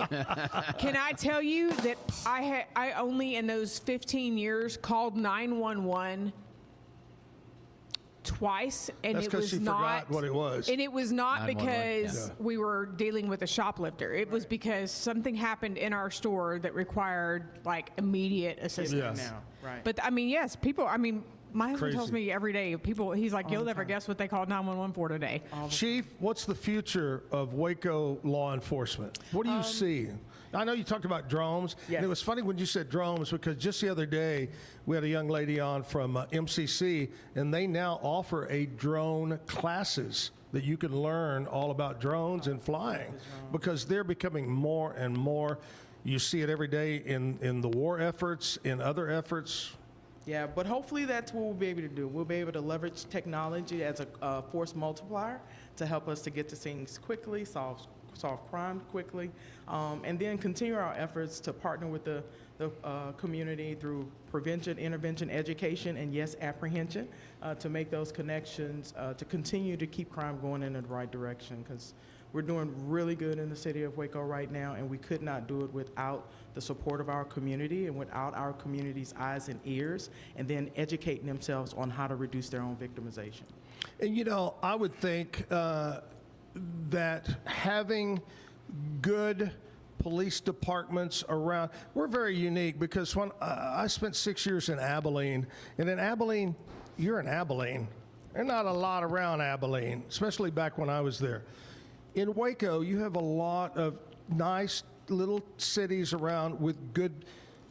Can I tell you that I only in those 15 years called 911 twice, and That's it 'cause was she not forgot what it was. And it was not 911, because yeah. we were dealing with a shoplifter. It was because something happened in our store that required like immediate assistance. Yes. Now, right. But I mean, yes, people. I mean, my husband tells Crazy. me every day. People, he's like, "You'll never guess what they called 911 for today." Chief, what's the future of Waco law enforcement? What do you see? I know you talked about drones. Yes. And it was funny when you said drones because just the other day we had a young lady on from MCC, and they now offer a drone classes that you can learn all about drones and flying because they're becoming more and more. You see it every day in the war efforts, in other efforts. Yeah, but hopefully that's what we'll be able to do. We'll be able to leverage technology as a force multiplier to help us to get to things quickly, solve crime quickly, and then continue our efforts to partner with the community through prevention, intervention, education, and yes, apprehension to make those connections, to continue to keep crime going in the right direction, because we're doing really good in the city of Waco right now, and we could not do it without the support of our community and without our community's eyes and ears, and then educating themselves on how to reduce their own victimization. And you know, I would think that having good police departments around, we're very unique because when I spent 6 years in Abilene, and in Abilene, you're in Abilene. There's not a lot around Abilene, especially back when I was there. In Waco, you have a lot of nice little cities around with good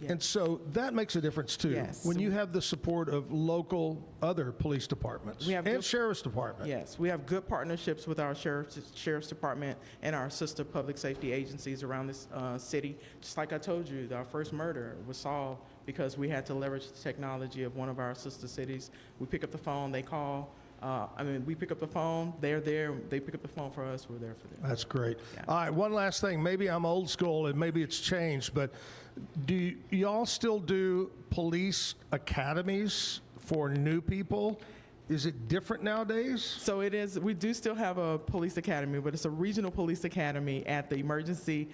And so that makes a difference too. Yes. When you have the support of local other police departments and sheriff's department. Yes, we have good partnerships with our sheriff's department and our sister public safety agencies around this city. Just like I told you, our first murder was solved because we had to leverage the technology of one of our sister cities. We pick up the phone, they call. We pick up the phone, they're there, they pick up the phone for us, we're there for them. That's great. All right, one last thing. Maybe I'm old school and maybe it's changed, but do y'all still do police academies for new people? Is it different nowadays? So it is. We do still have a police academy, but it's a regional police academy at the Emergency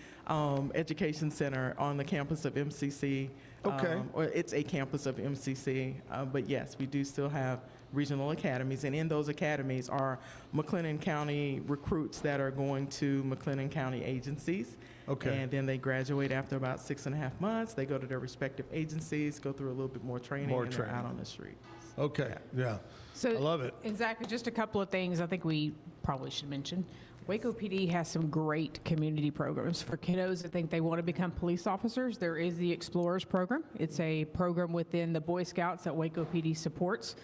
Education Center on the campus of MCC. Okay. Or it's a campus of MCC. But yes, we do still have regional academies, and in those academies are McLennan County recruits that are going to McLennan County agencies. Okay. And then they graduate after about 6.5 months. They go to their respective agencies, go through a little bit more training, and they're out on the street. Okay, yeah. So, I love it. And Zach, just a couple of things I think we probably should mention. Waco PD has some great community programs for kiddos that think they want to become police officers. There is the Explorers program. It's a program within the Boy Scouts that Waco PD supports.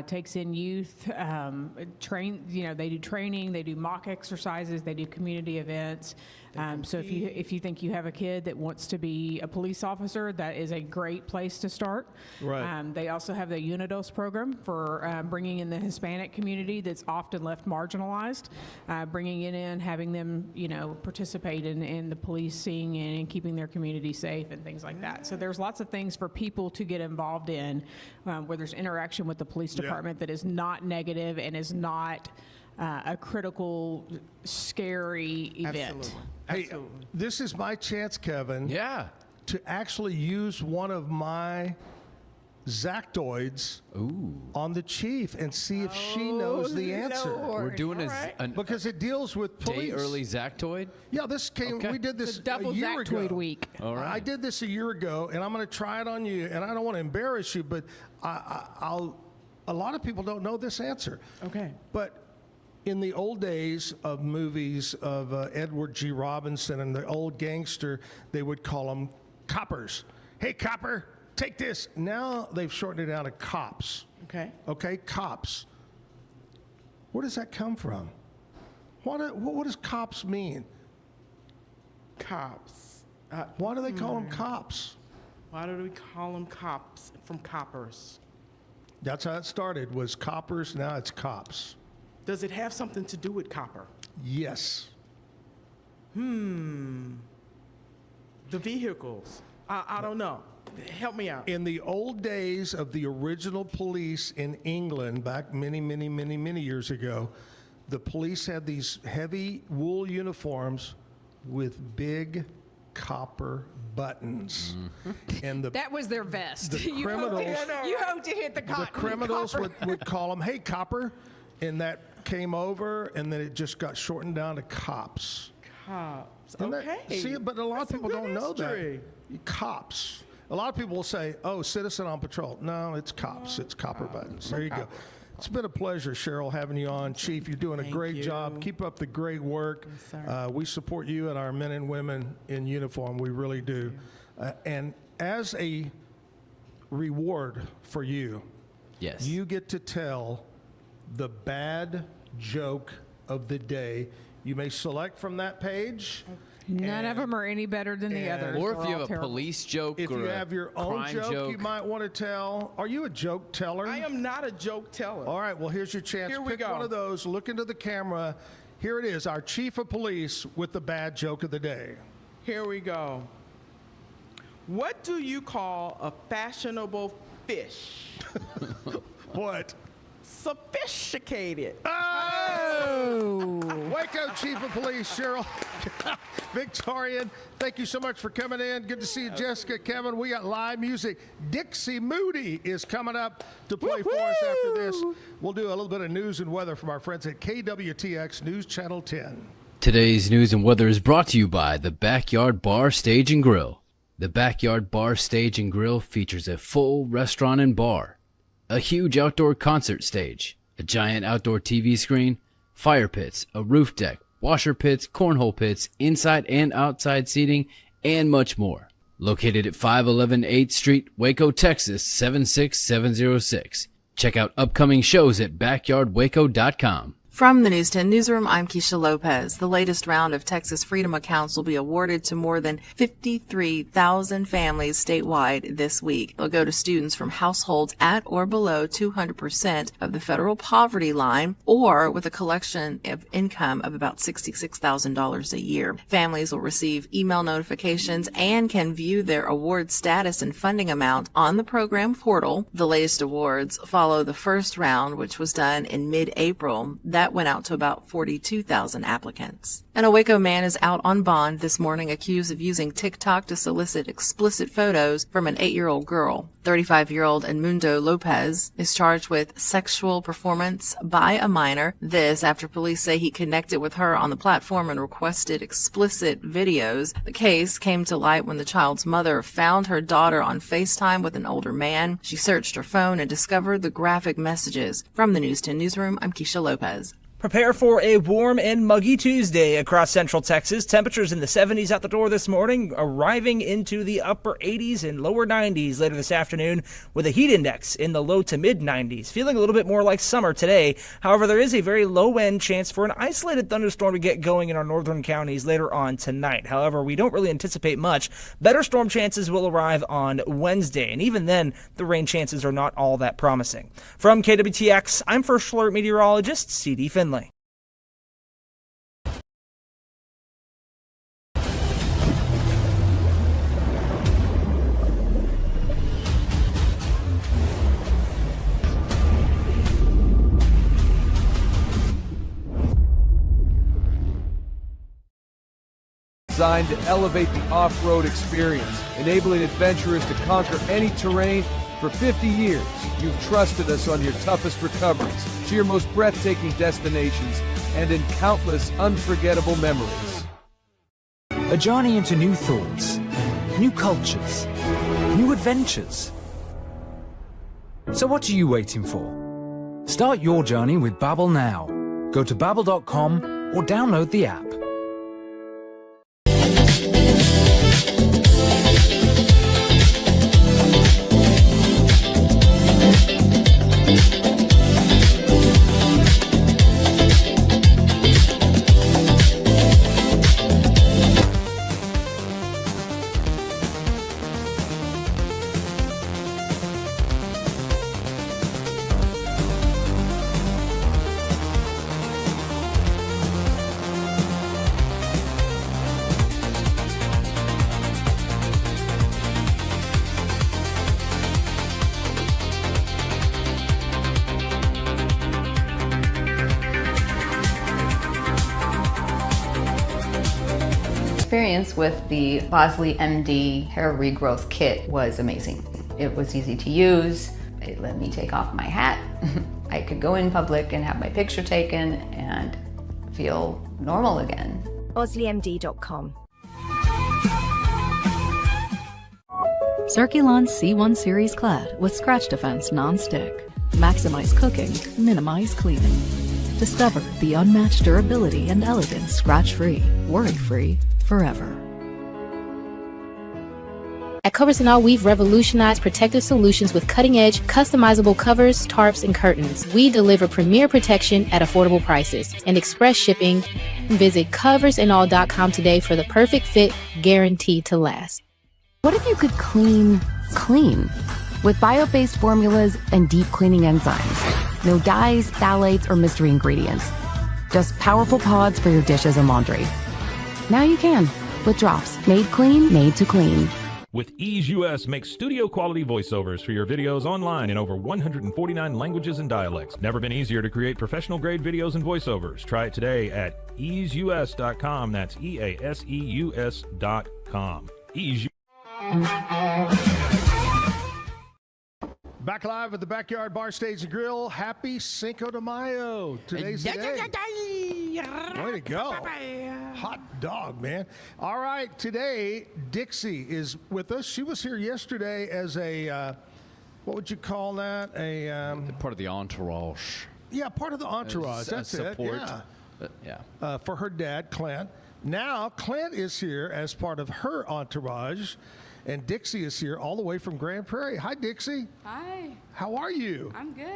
Takes in youth, they do training, they do mock exercises, they do community events. So if you think you have a kid that wants to be a police officer, that is a great place to start. Right. They also have the Unidos program for bringing in the Hispanic community that's often left marginalized, bringing it in, having them, participate in the policing and keeping their community safe and things like that. So there's lots of things for people to get involved in where there's interaction with the police department that is not negative and is not a critical, scary event. Hey, this is my chance, Kevin. Yeah. To actually use one of my Zactoids on the chief and see if she knows the answer. We're doing because it deals with police. Day early Zactoid? Yeah, this came. Okay. We did this It's a double a year Zactoid ago. week. All right. I did this a year ago, and I'm going to try it on you. And I don't want to embarrass you, but I'll. A lot of people don't know this answer. Okay. But in the old days of movies of Edward G. Robinson and the old gangster, they would call them coppers. Hey, copper, take this. Now they've shortened it down to cops. Okay. Okay, cops. Where does that come from? What does cops mean? Cops. Why do they call them cops? Why do we call them cops from coppers? That's how it started, was coppers, now it's cops. Does it have something to do with copper? Yes. The vehicles. I don't know. Help me out. In the old days of the original police in England, back many, many, many, many years ago, the police had these heavy wool uniforms with big copper buttons. And That was their vest. the criminals, You hope to hit the cotton. the criminals copper. would call them, hey, copper, and that came over, and then it just got shortened down to cops. Cops. And that- Okay. see, but a lot of people don't know history. that. Cops. A lot of people will say, oh, citizen on patrol. No, it's cops. It's copper buttons. There you go. It's been a pleasure, Sheryl, having you on. Chief, you're doing a great job. Keep up the great work. We support you and our men and women in uniform. We really do. And as a reward for you, Yes. you get to tell the bad joke of the day. You may select from that page. None of them are any better than the others. Or if They're you all have a terrible. police joke If or you a have your own crime joke, you might want to tell. Are you a joke teller? I am not a joke teller. All right, well, here's your chance. Here we Pick go. one of those. Look into the camera. Here it is, our chief of police with the bad joke of the day. Here we go. What do you call a fashionable fish? What? Sophisticated. Oh! Waco Chief of Police, Sheryl Victorian. Thank you so much for coming in. Good to see you, Jessica, Kevin. We got live music. Dixie Moody is coming up to play for us after this. We'll do a little bit of news and weather from our friends at KWTX News Channel 10. Today's news and weather is brought to you by the Backyard Bar, Stage and Grill. The Backyard Bar, Stage and Grill features a full restaurant and bar, a huge outdoor concert stage, a giant outdoor TV screen, fire pits, a roof deck, washer pits, cornhole pits, inside and outside seating, and much more. Located at 511 8th Street, Waco, Texas, 76706. Check out upcoming shows at backyardwaco.com. From the News 10 Newsroom, I'm Keisha Lopez. The latest round of Texas Freedom Accounts will be awarded to more than 53,000 families statewide this week. They'll go to students from households at or below 200% of the federal poverty line or with a collection of income of about $66,000 a year. Families will receive email notifications and can view their award status and funding amount on the program portal. The latest awards follow the first round, which was done in mid-April. That went out to about 42,000 applicants. And a Waco man is out on bond this morning accused of using TikTok to solicit explicit photos from an 8-year-old girl. 35-year-old Edmundo Lopez is charged with sexual performance by a minor. This after police say he connected with her on the platform and requested explicit videos. The case came to light when the child's mother found her daughter on FaceTime with an older man. She searched her phone and discovered the graphic messages. From the News 10 Newsroom, I'm Keisha Lopez. Prepare for a warm and muggy Tuesday across central Texas. Temperatures in the 70s out the door this morning, arriving into the upper 80s and lower 90s later this afternoon with a heat index in the low to mid 90s. Feeling a little bit more like summer today. However, there is a very low-end chance for an isolated thunderstorm to get going in our northern counties later on tonight. However, we don't really anticipate much. Better storm chances will arrive on Wednesday, and even then, the rain chances are not all that promising. From KWTX, I'm First Alert Meteorologist C.D. Finley. Designed to elevate the off-road experience, enabling adventurers to conquer any terrain. For 50 years, you've trusted us on your toughest recoveries, to your most breathtaking destinations, and in countless unforgettable memories. A journey into new thoughts, new cultures, new adventures. So what are you waiting for? Start your journey with Babbel now. Go to babbel.com or download the app. Experience with the Bosley MD hair regrowth kit was amazing. It was easy to use. It let me take off my hat. I could go in public and have my picture taken and feel normal again. BosleyMD.com. Circulon C1 Series Clad with Scratch Defense Non-Stick. Maximize cooking, minimize cleaning. Discover the unmatched durability and elegance scratch-free, worry-free, forever. At Covers & All, we've revolutionized protective solutions with cutting-edge, customizable covers, tarps, and curtains. We deliver premier protection at affordable prices and express shipping. Visit coversandall.com today for the perfect fit, guaranteed to last. What if you could clean clean? With bio-based formulas and deep cleaning enzymes. No dyes, phthalates, or mystery ingredients. Just powerful pods for your dishes and laundry. Now you can, with drops. Made clean, made to clean. With Ease US, make studio quality voiceovers for your videos online in over 149 languages and dialects. Never been easier to create professional grade videos and voiceovers. Try it today at easeus.com. That's EASEUS.com. Ease. Back live at the Backyard Bar Stage and Grill. Happy Cinco de Mayo. Today's the day. Way to go. Hot dog, man. All right, today, Dixie is with us. She was here yesterday as a, what would you call that? Part of the entourage. Yeah, part of the entourage. That's support. It. Yeah. For her dad, Clint. Now, Clint is here as part of her entourage. And Dixie is here all the way from Grand Prairie. Hi, Dixie. Hi. How are you? I'm good.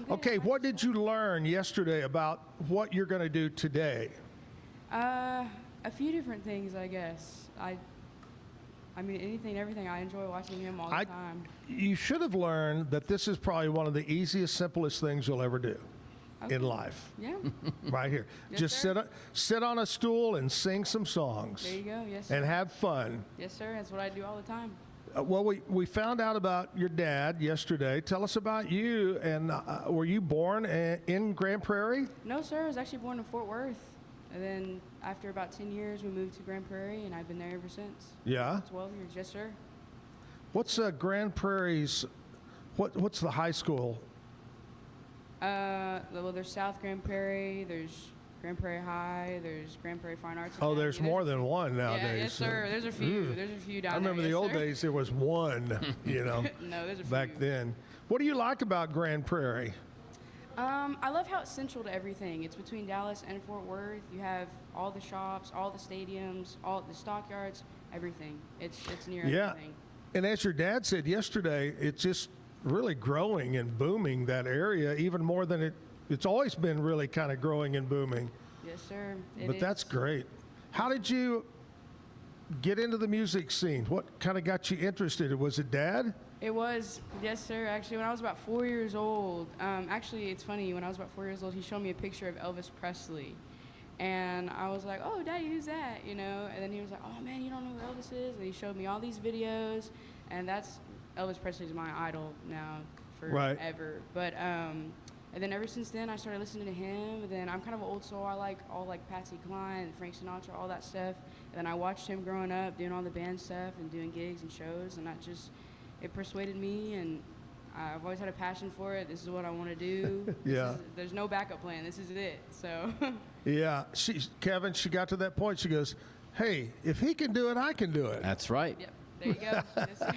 Okay, what did you learn yesterday about what you're going to do today? A few different things, I guess. I mean, anything, everything. I enjoy watching him all the time. You should have learned that this is probably one of the easiest, simplest things you'll ever do in life. Yeah. Right here. Yes, Just sir. sit on a stool and sing some songs. There you go. Yes, sir. And have fun. Yes, sir. That's what I do all the time. Well, we found out about your dad yesterday. Tell us about you. And were you born in Grand Prairie? No, sir. I was actually born in Fort Worth. And then after about 10 years, we moved to Grand Prairie, and I've been there ever since. Yeah? 12 years. Yes, sir. What's Grand Prairie's, what's the high school? Well, there's South Grand Prairie, there's Grand Prairie High, there's Grand Prairie Fine Arts Oh, Academy. there's more than one nowadays. Yeah, yes, sir. There's a few. There's a few down I remember there. the Yes, old sir. days there was one, you know, No, there's a back few. then. What do you like about Grand Prairie? I love how it's central to everything. It's between Dallas and Fort Worth. You have all the shops, all the stadiums, all the stockyards, everything. It's near everything. And as your dad said yesterday, it's just really growing and booming, that area, even more than it's always been really kind of growing and booming. Yes, sir. But that's great. How did you get into the music scene? What kind of got you interested? Was it Dad? It was, yes, sir. Actually, when I was about 4 years old, actually, it's funny. When I was about 4 years old, he showed me a picture of Elvis Presley. And I was like, oh, Daddy, who's that? You know? And then he was like, oh, man, you don't know who Elvis is? And he showed me all these videos. And that's Elvis Presley's my idol now forever. But, and then ever since then, I started listening to him. And then I'm kind of an old soul. I like all like Patsy Cline and Frank Sinatra, all that stuff. And then I watched him growing up, doing all the band stuff and doing gigs and shows. And it persuaded me, and I've always had a passion for it. This is what I want to do. There's no backup plan. This is it. So. Yeah. Kevin, she got to that point. She goes, hey, if he can do it, I can do it. That's right. Yep. There you go. Yes, sir.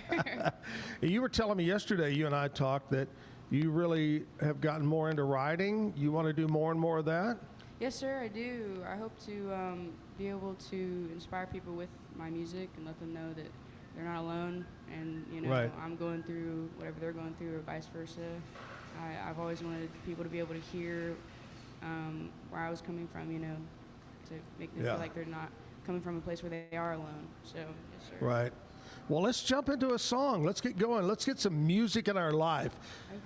You were telling me yesterday, you and I talked, that you really have gotten more into writing. You want to do more and more of that? Yes, sir, I do. I hope to be able to inspire people with my music and let them know that they're not alone, and I'm going through whatever they're going through, or vice versa. I've always wanted people to be able to hear where I was coming from, to make them feel like they're not coming from a place where they are alone. So, yes, sir. Right. Well, let's jump into a song. Let's get going. Let's get some music in our life. Okay.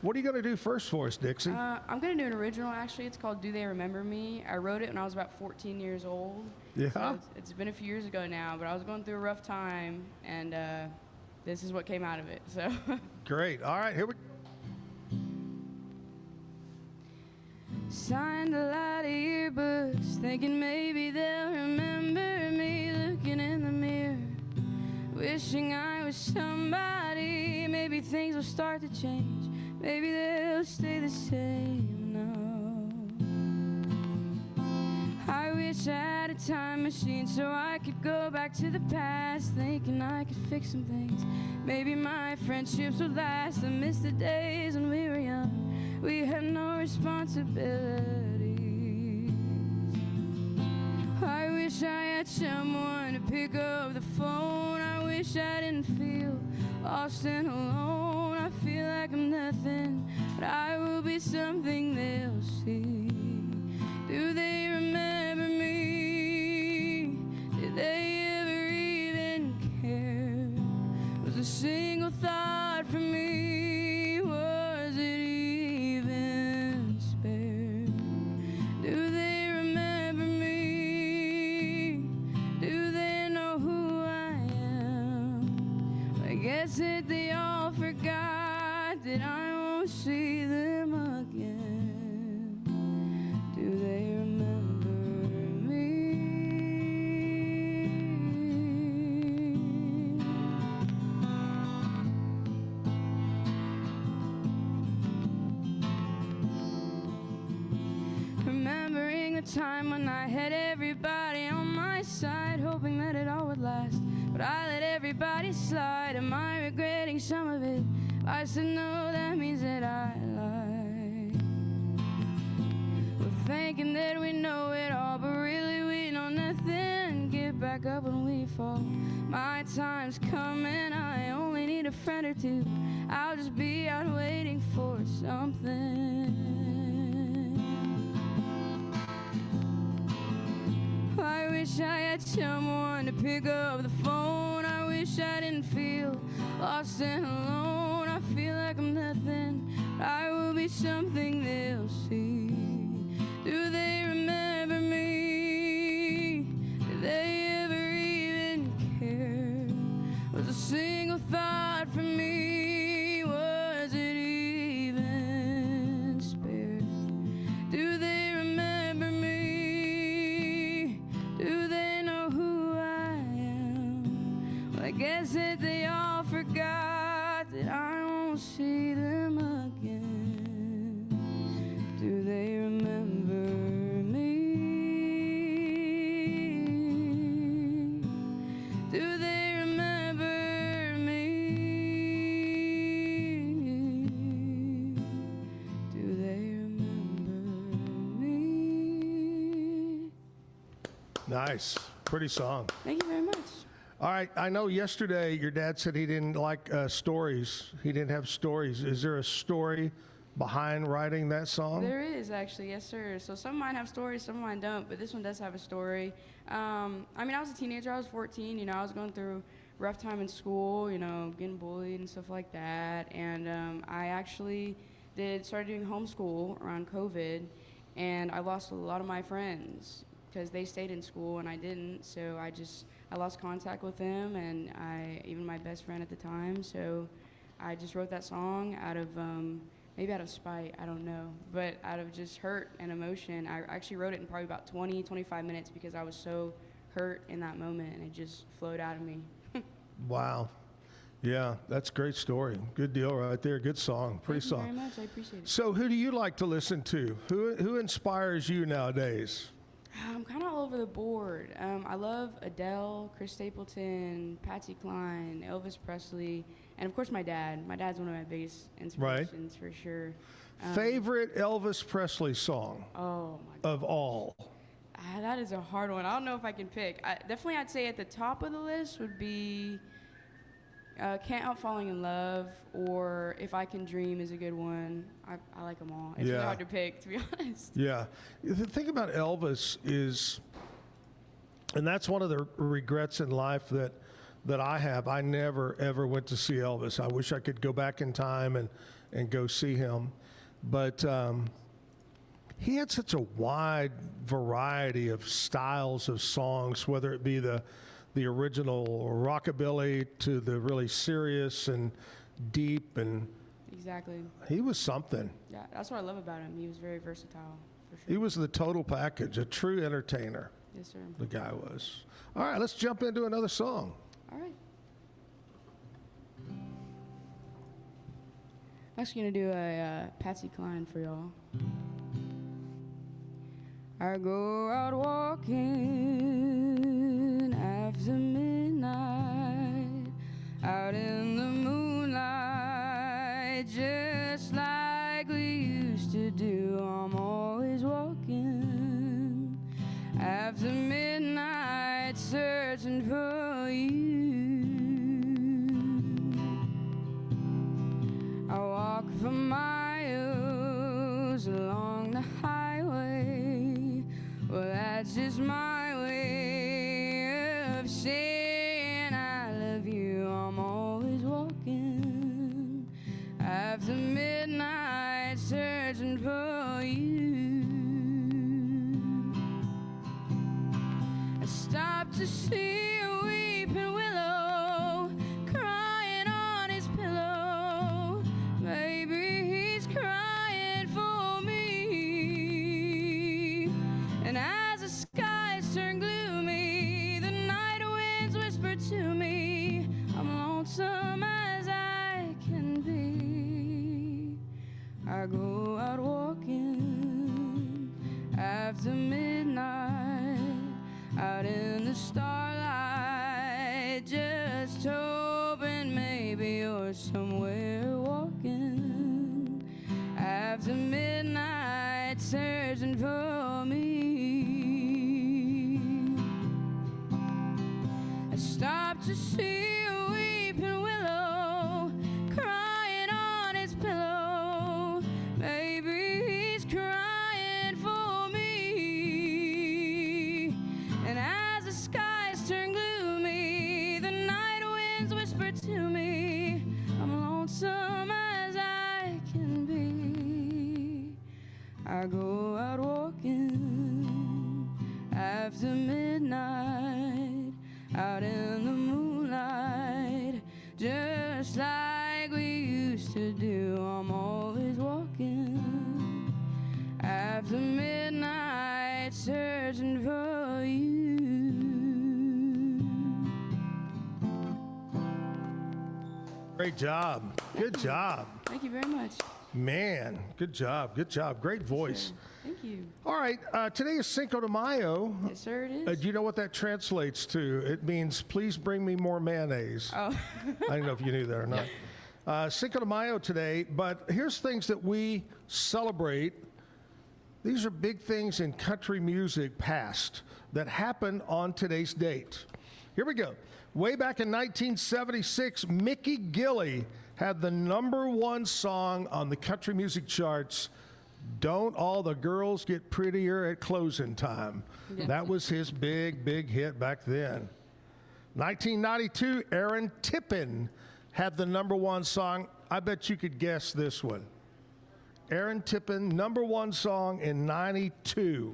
What are you going to do first for us, Dixie? I'm going to do an original, actually. It's called Do They Remember Me? I wrote it when I was about 14 years old. Yeah? So it's been a few years ago now, but I was going through a rough time, and this is what came out of it. So. Great. All right, here we go. Signed a lot of yearbooks, thinking maybe they'll remember me, looking in the mirror, wishing I was somebody. Maybe things will start to change, maybe they'll stay the same. No, I wish I had a time machine so I could go back to the past, thinking I could fix some things. Maybe my friendships would last. I miss the days when we were young. We had no responsibilities. I wish I had someone to pick up the phone. I wish I didn't feel lost and alone. I feel like I'm nothing, but I will be something they'll see. Do they remember me? Did they ever even care? Was a single thought for me? Was it even spared? Do they remember me? Do they know who I am? I guess that they all forgot that I won't see them again. Do they remember me? Remembering the time when I had everybody on my side, hoping that it all would last, but I let everybody slide. Am I regretting some of it? I said no, that means that I lied. We're thinking that we know it all, but really we know nothing. Get back back up when we fall. My time's coming, I only need a friend or two. I'll just be out waiting for something. I wish I had someone to pick up the phone. I wish I didn't feel lost and alone. I feel like I'm nothing, but I will be something they'll see. Do they remember me? Do they ever even care? Was a single thought for me, was it even spared? Do they remember me? Do they know who I am? Well, I guess that they all forgot that I won't see them again. Do they remember me? Do they remember me? Do they remember me? Nice. Pretty song. Thank you very much. All right. I know yesterday your dad said he didn't like stories. He didn't have stories. Is there a story behind writing that song? There is actually, yes sir. So some of mine have stories, some of mine don't, but this one does have a story. I mean, I was a teenager, I was 14, you know, I was going through a rough time in school, you know, getting bullied and stuff like that, and I actually started doing homeschool around COVID, and I lost a lot of my friends because they stayed in school and I didn't, so I lost contact with them, and even my best friend at the time, so I just wrote that song out of maybe out of spite, I don't know, but out of just hurt and emotion. I actually wrote it in probably about 20-25 minutes because I was so hurt in that moment, and it just flowed out of me. Wow. Yeah, that's a great story. Good deal right there. Good song. Pretty song. Thank you very much. I appreciate it. So who do you like to listen to? Who inspires you nowadays? I'm kind of all over the board. I love Adele, Chris Stapleton, Patsy Cline, Elvis Presley, and of course my dad. My dad's one of my biggest inspirations for sure. Favorite Elvis Presley song? Oh my God. Of all? That is a hard one. I don't know if I can pick. Definitely I'd say at the top of the list would be Can't Help Falling in Love, or If I Can Dream is a good one. I like them all. It's really hard to pick, to be honest. Yeah. The thing about Elvis is, and that's one of the regrets in life that I have. I never, ever went to see Elvis. I wish I could go back in time and go see him. But he had such a wide variety of styles of songs, whether it be the original rockabilly to the really serious and deep, and Exactly. he was something. Yeah, that's what I love about him. He was very versatile, for sure. He was the total package, a true entertainer. Yes, sir. The guy was. All right, let's jump into another song. All right. I'm actually going to do a Patsy Cline for y'all. I go out walking after midnight, out in the moonlight, just like we used to do. I'm always walking after midnight, searching for you. I walk for miles along the highway. Well, that's just my way of saying I love you. I'm always walking after midnight, searching for you. I stopped to see a weeping willow crying on his pillow. Maybe he's crying for me. And as the skies turn gloomy, the night winds whisper to me, I'm lonesome as I can be. I go out walking after midnight, out in the starlight, just hoping maybe you're somewhere walking after midnight, searching for me. I stopped to see a weeping willow crying on its pillow. Maybe he's crying for me. And as the skies turn gloomy, the night winds whisper to me, I'm lonesome as I can be. I go out walking after midnight, out in the moonlight, just like we used to do. I'm always walking after midnight, searching for you. Great job. Good job. Thank you very much. Man, good job. Good job. Great voice. Thank you. All right, today is Cinco de Mayo. Yes, sir, it is. Do you know what that translates to? It means, please bring me more mayonnaise. Oh. I don't know if you knew that or not. Cinco de Mayo today, but here's things that we celebrate. These are big things in country music past that happened on today's date. Here we go. Way back in 1976, Mickey Gilley had the #1 song on the country music charts, Don't All the Girls Get Prettier at Closing Time. Yeah. That was his big hit back then. 1992, Aaron Tippin had the #1 song. I bet you could guess this one. Aaron Tippin, #1 song in 92.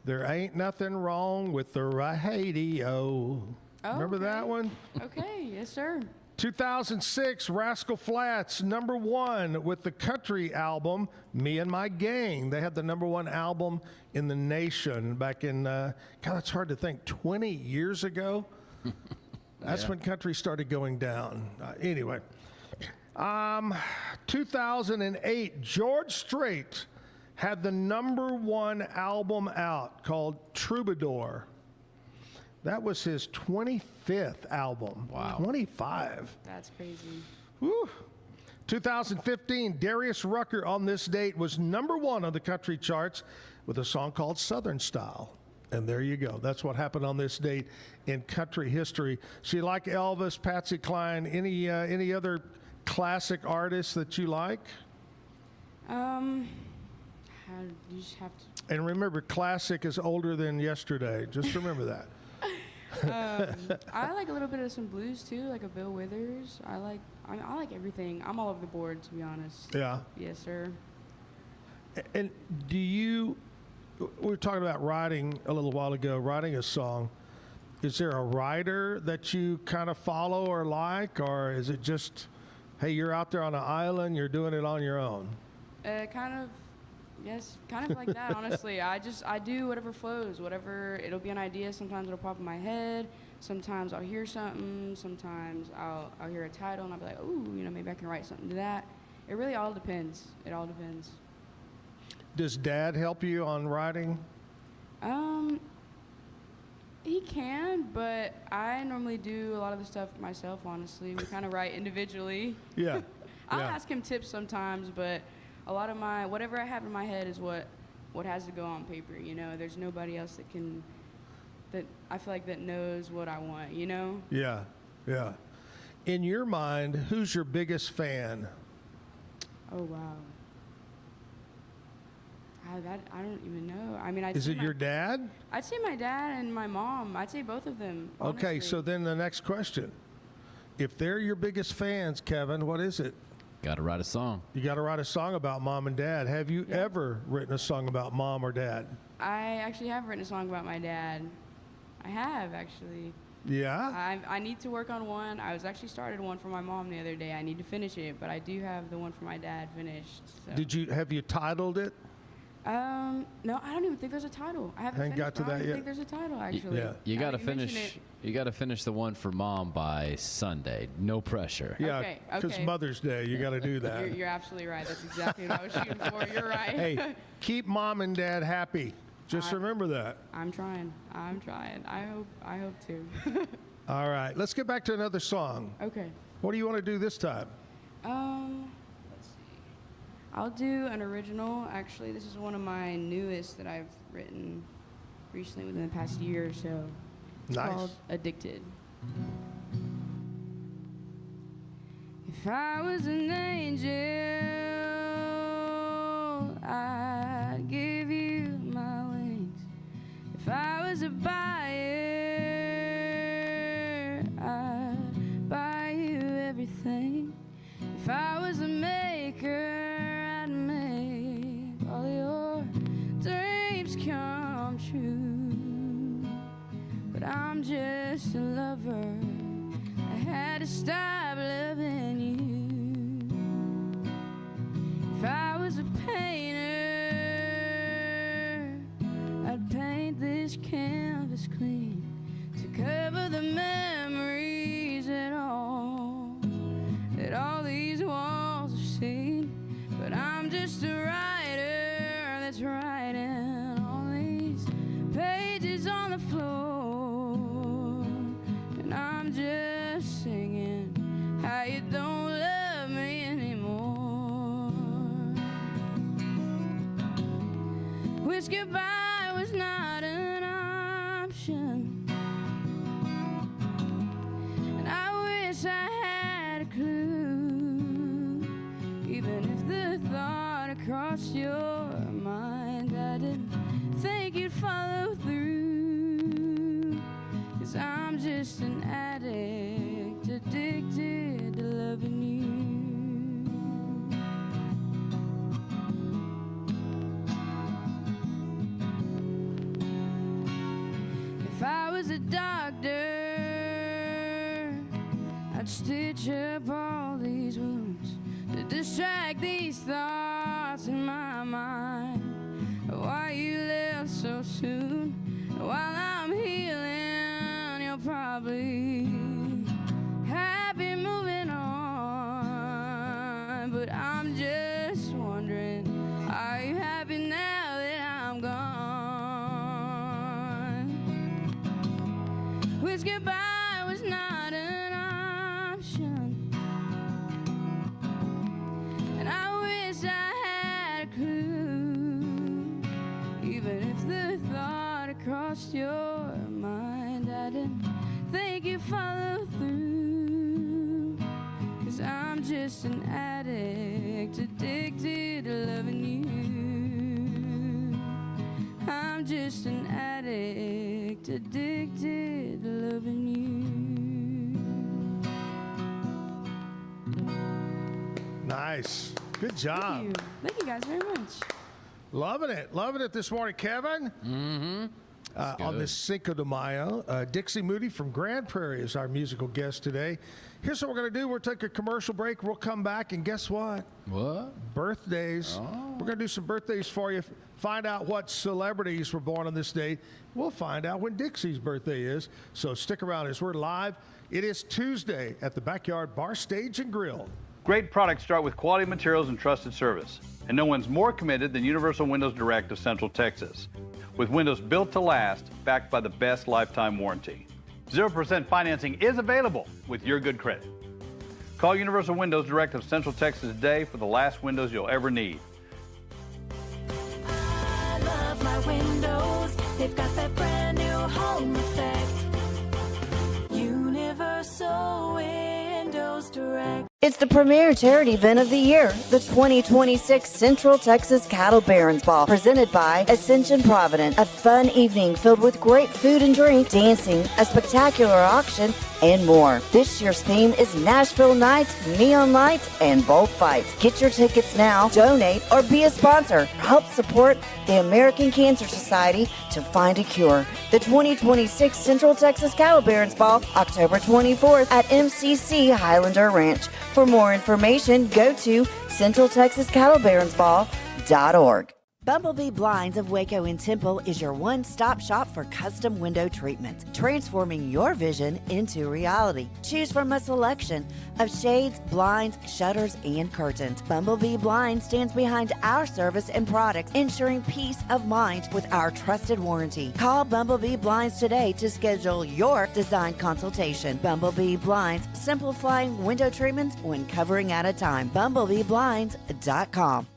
There ain't nothing wrong with the radio. Oh, Remember okay. that one? Okay, yes, sir. 2006, Rascal Flatts, #1 with the country album, Me and My Gang. They had the #1 album in the nation back in, God, that's hard to think, 20 years ago? That's when country started going down. Anyway, 2008, George Strait had the #1 album out called Troubadour. That was his 25th album. Wow. 25. That's crazy. Whew. 2015, Darius Rucker on this date was #1 on the country charts with a song called Southern Style. And there you go. That's what happened on this date in country history. So you like Elvis, Patsy Cline, any other classic artists that you like? You just have to. And remember, classic is older than yesterday. Just remember that. I like a little bit of some blues too, like a Bill Withers. I like everything. I'm all over the board, to be honest. Yeah. Yes, sir. And we were talking about writing a little while ago, writing a song. Is there a writer that you kind of follow or like, or is it just, hey, you're out there on an island, you're doing it on your own? Yes, kind of like that, honestly. I do whatever flows, whatever. It'll be an idea. Sometimes it'll pop in my head. Sometimes I'll hear something. Sometimes I'll hear a title and I'll be like, ooh, maybe I can write something to that. It really all depends. It all depends. Does Dad help you on writing? He can, but I normally do a lot of the stuff myself, honestly. We kind of write individually. Yeah. I'll ask him tips sometimes, but a lot of whatever I have in my head is what has to go on paper, There's nobody else that I feel like that knows what I want, Yeah, yeah. In your mind, who's your biggest fan? Oh, wow. I don't even know. I mean, Is it your dad? I'd say my dad and my mom. I'd say both of them, honestly. Okay, so then the next question. If they're your biggest fans, Kevin, what is it? Got to write a song. You got to write a song about mom and dad. Have you ever written a song about mom or dad? I actually have written a song about my dad. I have, actually. Yeah? I need to work on one. I was actually started one for my mom the other day. I need to finish it, but I do have the one for my dad finished. So. Have you titled it? No, I don't even think there's a title. I haven't Ain't got to finished, but I that don't yet. think there's a title, actually. Yeah. You got to Now that you mention finish. it. You got to finish the one for mom by Sunday. No pressure. Yeah, because Mother's Day, you got to do that. You're absolutely right. That's exactly what I was shooting for. You're right. Hey, keep mom and dad happy. Just remember that. I'm trying. I hope to. All right, let's get back to another song. Okay. What do you want to do this time? Let's see. I'll do an original. Actually, this is one of my newest that I've written recently within the past year or so. It's Nice. called Addicted. If I was an angel, I'd give you my wings. If I was a buyer, I'd buy you everything. If I was a maker, I'd make all your dreams come true. But I'm just a lover. I had to stop loving you. If I was a painter, I'd paint this canvas clean to cover the memories that all these walls have seen. But I'm just a writer that's writing all these pages on the floor, and I'm just singing how you don't love me anymore. Wish goodbye was not an option, and I wish I had a clue. Even if the thought crossed your mind, I didn't think you'd follow through. 'Cause I'm just an addict, addicted to loving you. If I was a doctor, I'd stitch up all these wounds to distract these thoughts in my mind. Why you left so soon? While I'm healing, you're probably happy moving on. But I'm just wondering, are you happy now that I'm gone? Wish goodbye was not an option, and I wish I had a clue. Even if the thought crossed your mind, I didn't think you'd follow through. 'Cause I'm just an addict, addicted to loving you. I'm just an addict, addicted to loving you. Nice. Good job. Thank you guys very much. Loving it this morning, Kevin. Mm-hmm. On this Cinco de Mayo, Dixie Moody from Grand Prairie is our musical guest today. Here's what we're going to do. We'll take a commercial break. We'll come back, and guess what? What? Birthdays. We're going to do some birthdays for you. Find out what celebrities were born on this date. We'll find out when Dixie's birthday is. So stick around as we're live. It is Tuesday at the Backyard Bar, Stage, and Grill. Great products start with quality materials and trusted service. And no one's more committed than Universal Windows Direct of Central Texas. With windows built to last, backed by the best lifetime warranty. 0% financing is available with your good credit. Call Universal Windows Direct of Central Texas today for the last windows you'll ever need. I love my windows. They've got that brand new home effect. Universal Windows Direct. It's the premier charity event of the year, the 2026 Central Texas Cattle Barons Ball, presented by Ascension Providence. A fun evening filled with great food and drink, dancing, a spectacular auction, and more. This year's theme is Nashville Nights, Neon Lights, and Bullfights. Get your tickets now, donate, or be a sponsor. Help support the American Cancer Society to find a cure. The 2026 Central Texas Cattle Barons Ball, October 24th at MCC Highlander Ranch. For more information, go to CentralTexasCattleBaronsBall.org. Bumblebee Blinds of Waco and Temple is your one-stop shop for custom window treatments, transforming your vision into reality. Choose from a selection of shades, blinds, shutters, and curtains. Bumblebee Blinds stands behind our service and products, ensuring peace of mind with our trusted warranty. Call Bumblebee Blinds today to schedule your design consultation. Bumblebee Blinds, simplifying window treatments one covering at a time. BumblebeeBlinds.com.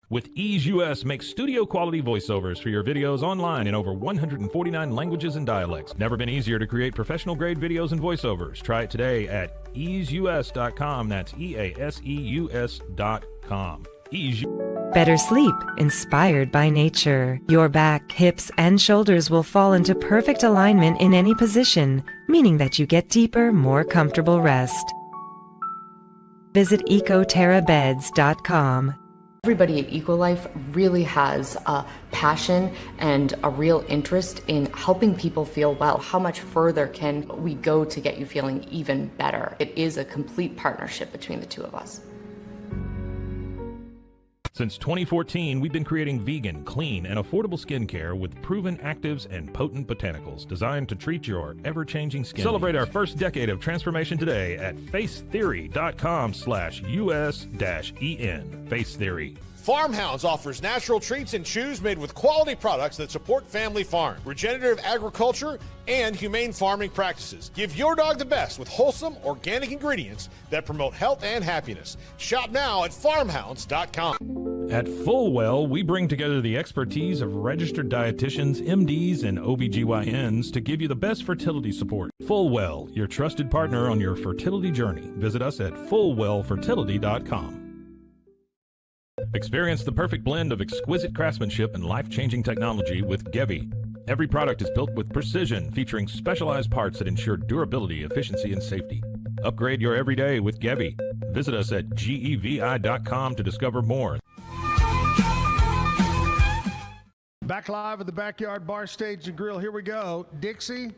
With Ease US, make studio quality voiceovers for your videos online in over 149 languages and dialects. Never been easier to create professional grade videos and voiceovers. Try it today at easeus.com. That's EASEUS.com. Ease. Better sleep, inspired by nature. Your back, hips, and shoulders will fall into perfect alignment in any position, meaning that you get deeper, more comfortable rest. Visit ecoterrabeds.com. Everybody at EcoLife really has a passion and a real interest in helping people feel well. How much further can we go to get you feeling even better? It is a complete partnership between the two of us. Since 2014, we've been creating vegan, clean, and affordable skincare with proven actives and potent botanicals designed to treat your ever-changing skin. Celebrate our first decade of transformation today at facetheory.com/US-EN. Face Theory. Farmhounds offers natural treats and chews made with quality products that support family farm, regenerative agriculture, and humane farming practices. Give your dog the best with wholesome, organic ingredients that promote health and happiness. Shop now at farmhounds.com. At Fullwell, we bring together the expertise of registered dietitians, MDs, and OBGYNs to give you the best fertility support. Fullwell, your trusted partner on your fertility journey. Visit us at fullwellfertility.com. Experience the perfect blend of exquisite craftsmanship and life-changing technology with Gevi. Every product is built with precision, featuring specialized parts that ensure durability, efficiency, and safety. Upgrade your everyday with Gevi. Visit us at gevi.com to discover more. Back live at the Backyard Bar Stage and Grill. Here we go. Dixie,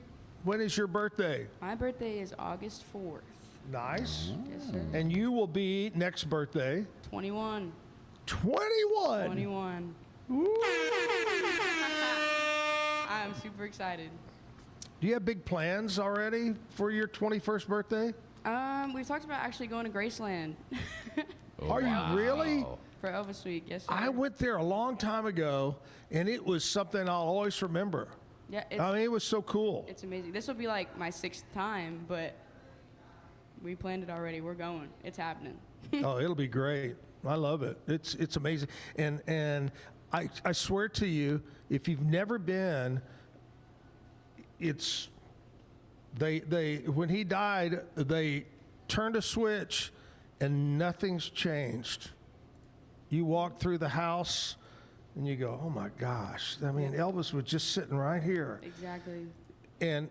when is your birthday? My birthday is August 4th. Nice. Yes, sir. And you will be next birthday. 21. 21. 21. I'm super excited. Do you have big plans already for your 21st birthday? We've talked about actually going to Graceland. Are you really? For Elvis Week, yes, sir. I went there a long time ago, and it was something I'll always remember. Yeah, I mean, it was so cool. It's amazing. This will be like my 6th time, but we planned it already. We're going. It's happening. Oh, it'll be great. I love it. It's amazing. And I swear to you, if you've never been, it's they when he died, they turned a switch and nothing's changed. You walk through the house and you go, oh my gosh. I mean, Elvis was just sitting right here. Exactly. And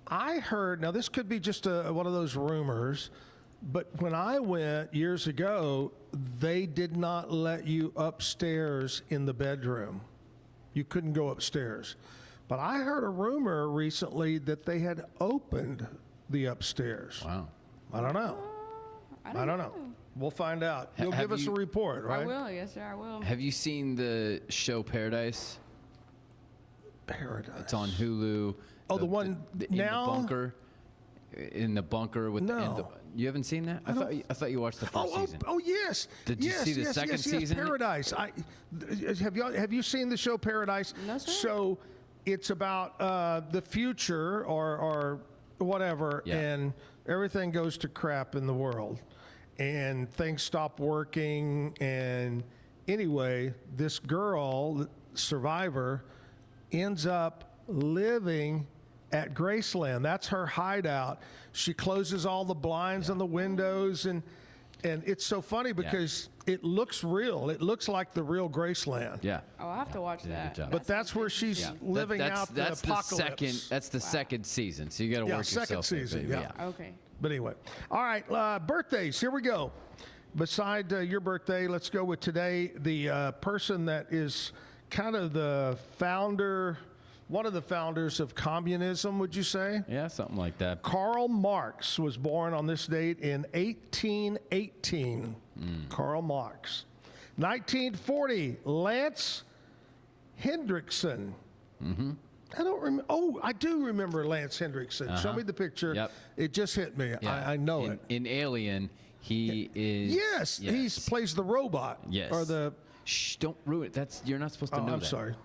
I heard, now this could be just one of those rumors, but when I went years ago, they did not let you upstairs in the bedroom. You couldn't go upstairs. But I heard a rumor recently that they had opened the upstairs. Wow. I don't know. I don't know. We'll find out. You'll give us a report, right? I will. Yes, sir, I will. Have you seen the show Paradise? Paradise. It's on Hulu. Oh, the one now? In the bunker. In the bunker with No. you haven't seen that? I thought you watched the first season. Oh, yes. Did you see the second season? Paradise. Have you seen the show Paradise? No, sir. So it's about the future or whatever, and everything goes to crap in the world, and things stop working. And anyway, this girl, survivor, ends up living at Graceland. That's her hideout. She closes all the blinds on the windows, and it's so funny because it looks real. It looks like the real Graceland. Yeah. Oh, I'll have to watch that. But that's where she's living out the apocalypse. That's the second season. So you got to work yourself. Second season. Yeah. Okay. But anyway, all right. Birthdays. Here we go. Beside your birthday, let's go with today. The person that is kind of the founder. One of the founders of communism, would you say? Yeah, something like that. Karl Marx was born on this date in 1818. Karl Marx. 1940, Lance Hendrickson. I don't remember. Oh, I do remember Lance Hendrickson. Show me the picture. Yep. It just hit me. I know it. In Alien, he is. Yes, he plays the robot. Yes. Or the. Shh! Don't ruin it. You're not supposed to know I'm that. sorry.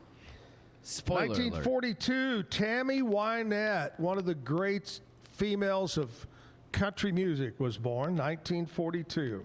Spoiler 1942, alert. Tammy Wynette, one of the great females of country music, was born. 1942.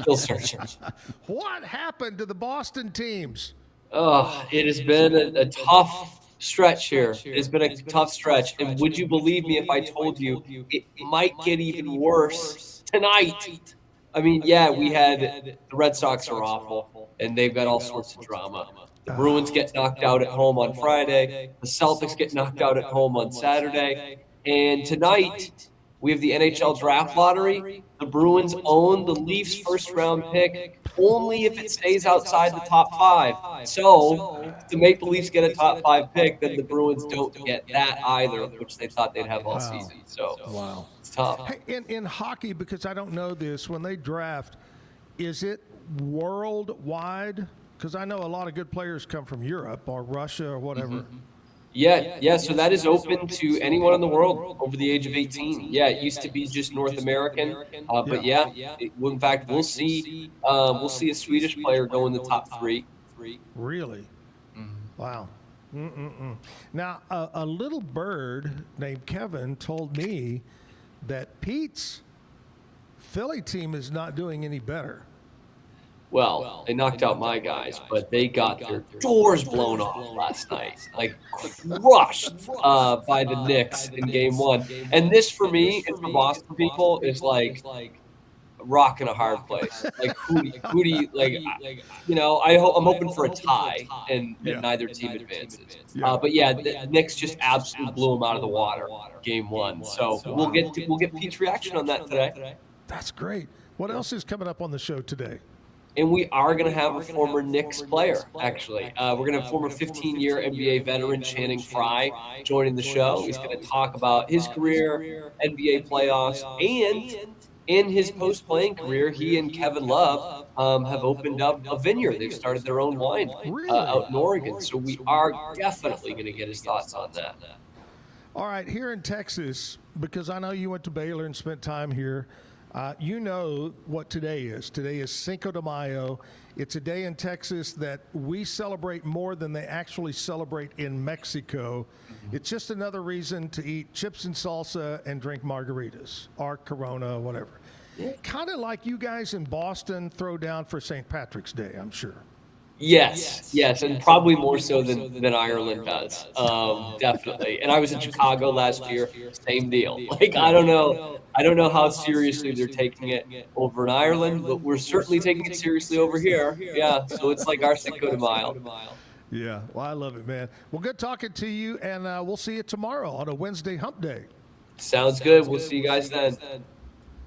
Still searching. What happened to the Boston teams? Oh, it has been a tough stretch here. It's been a tough stretch. And would you believe me if I told you it might get even worse tonight? I mean, yeah, we had the Red Sox are awful, and they've got all sorts of drama. The Bruins get knocked out at home on Friday. The Celtics get knocked out at home on Saturday. And tonight, we have the NHL draft lottery. The Bruins own the Leafs' first-round pick only if it stays outside the top 5. So, if the Maple Leafs get a top 5 pick, then the Bruins don't get that either, which they thought they'd have all season. So, it's tough. Hey, in hockey, because I don't know this, when they draft, is it worldwide? Because I know a lot of good players come from Europe or Russia or whatever. Mm-hmm. Yeah. So that is open to anyone in the world over the age of 18. Yeah, it used to be just North American, but in fact, we'll see a Swedish player go in the top 3. Really? Wow. Now, a little bird named Kevin told me that Pete's Philly team is not doing any better. Well, they knocked out my guys, but they got their doors blown off last night, like crushed by the Knicks in Game 1. And this, for me and for Boston people, is like rock in a hard place. Like who do you I'm hoping for a tie, and neither team advances. But the Knicks just absolutely blew them out of the water, Game 1. So we'll get Pete's reaction on that today. That's great. What else is coming up on the show today? And we are going to have a former Knicks player, actually. We're going to have former 15-year NBA veteran Channing Frye joining the show. He's going to talk about his career, NBA playoffs, and in his post-playing career, he and Kevin Love have opened up a vineyard. They've started their own wine out in Oregon. So we are definitely going to get his thoughts on that. All right, here in Texas, because I know you went to Baylor and spent time here, you know what today is. Today is Cinco de Mayo. It's a day in Texas that we celebrate more than they actually celebrate in Mexico. It's just another reason to eat chips and salsa and drink margaritas or Corona, whatever. Kind of like you guys in Boston throw down for St. Patrick's Day, I'm sure. Yes, and probably more so than Ireland does, definitely. And I was in Chicago last year, same deal. Like I don't know how seriously they're taking it over in Ireland, but we're certainly taking it seriously over here. Yeah, so it's like our Cinco de Mayo. Yeah, well, I love it, man. Well, good talking to you, and we'll see you tomorrow on a Wednesday hump day. Sounds good. We'll see you guys then.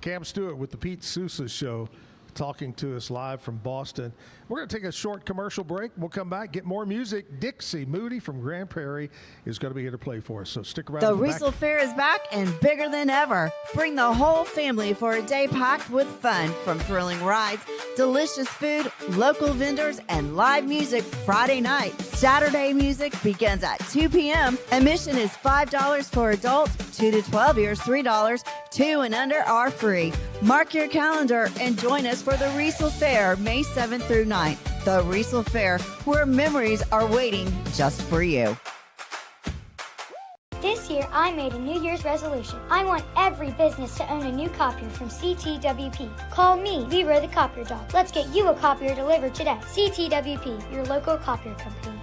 Cam Stewart with the Pete Sousa Show, talking to us live from Boston. We're going to take a short commercial break. We'll come back, get more music. Dixie Moody from Grand Prairie is going to be here to play for us, so stick around. The Riesel Fair is back and bigger than ever. Bring the whole family for a day packed with fun, from thrilling rides, delicious food, local vendors, and live music Friday night. Saturday music begins at 2 p.m. Admission is $5 for adults, 2 to 12 years, $3. 2 and under are free. Mark your calendar and join us for the Riesel Fair, May 7th through 9th. The Riesel Fair, where memories are waiting just for you. This year, I made a New Year's resolution. I want every business to own a new copier from CTWP. Call me, Leroy the Copier Dog. Let's get you a copier delivered today. CTWP, your local copier company.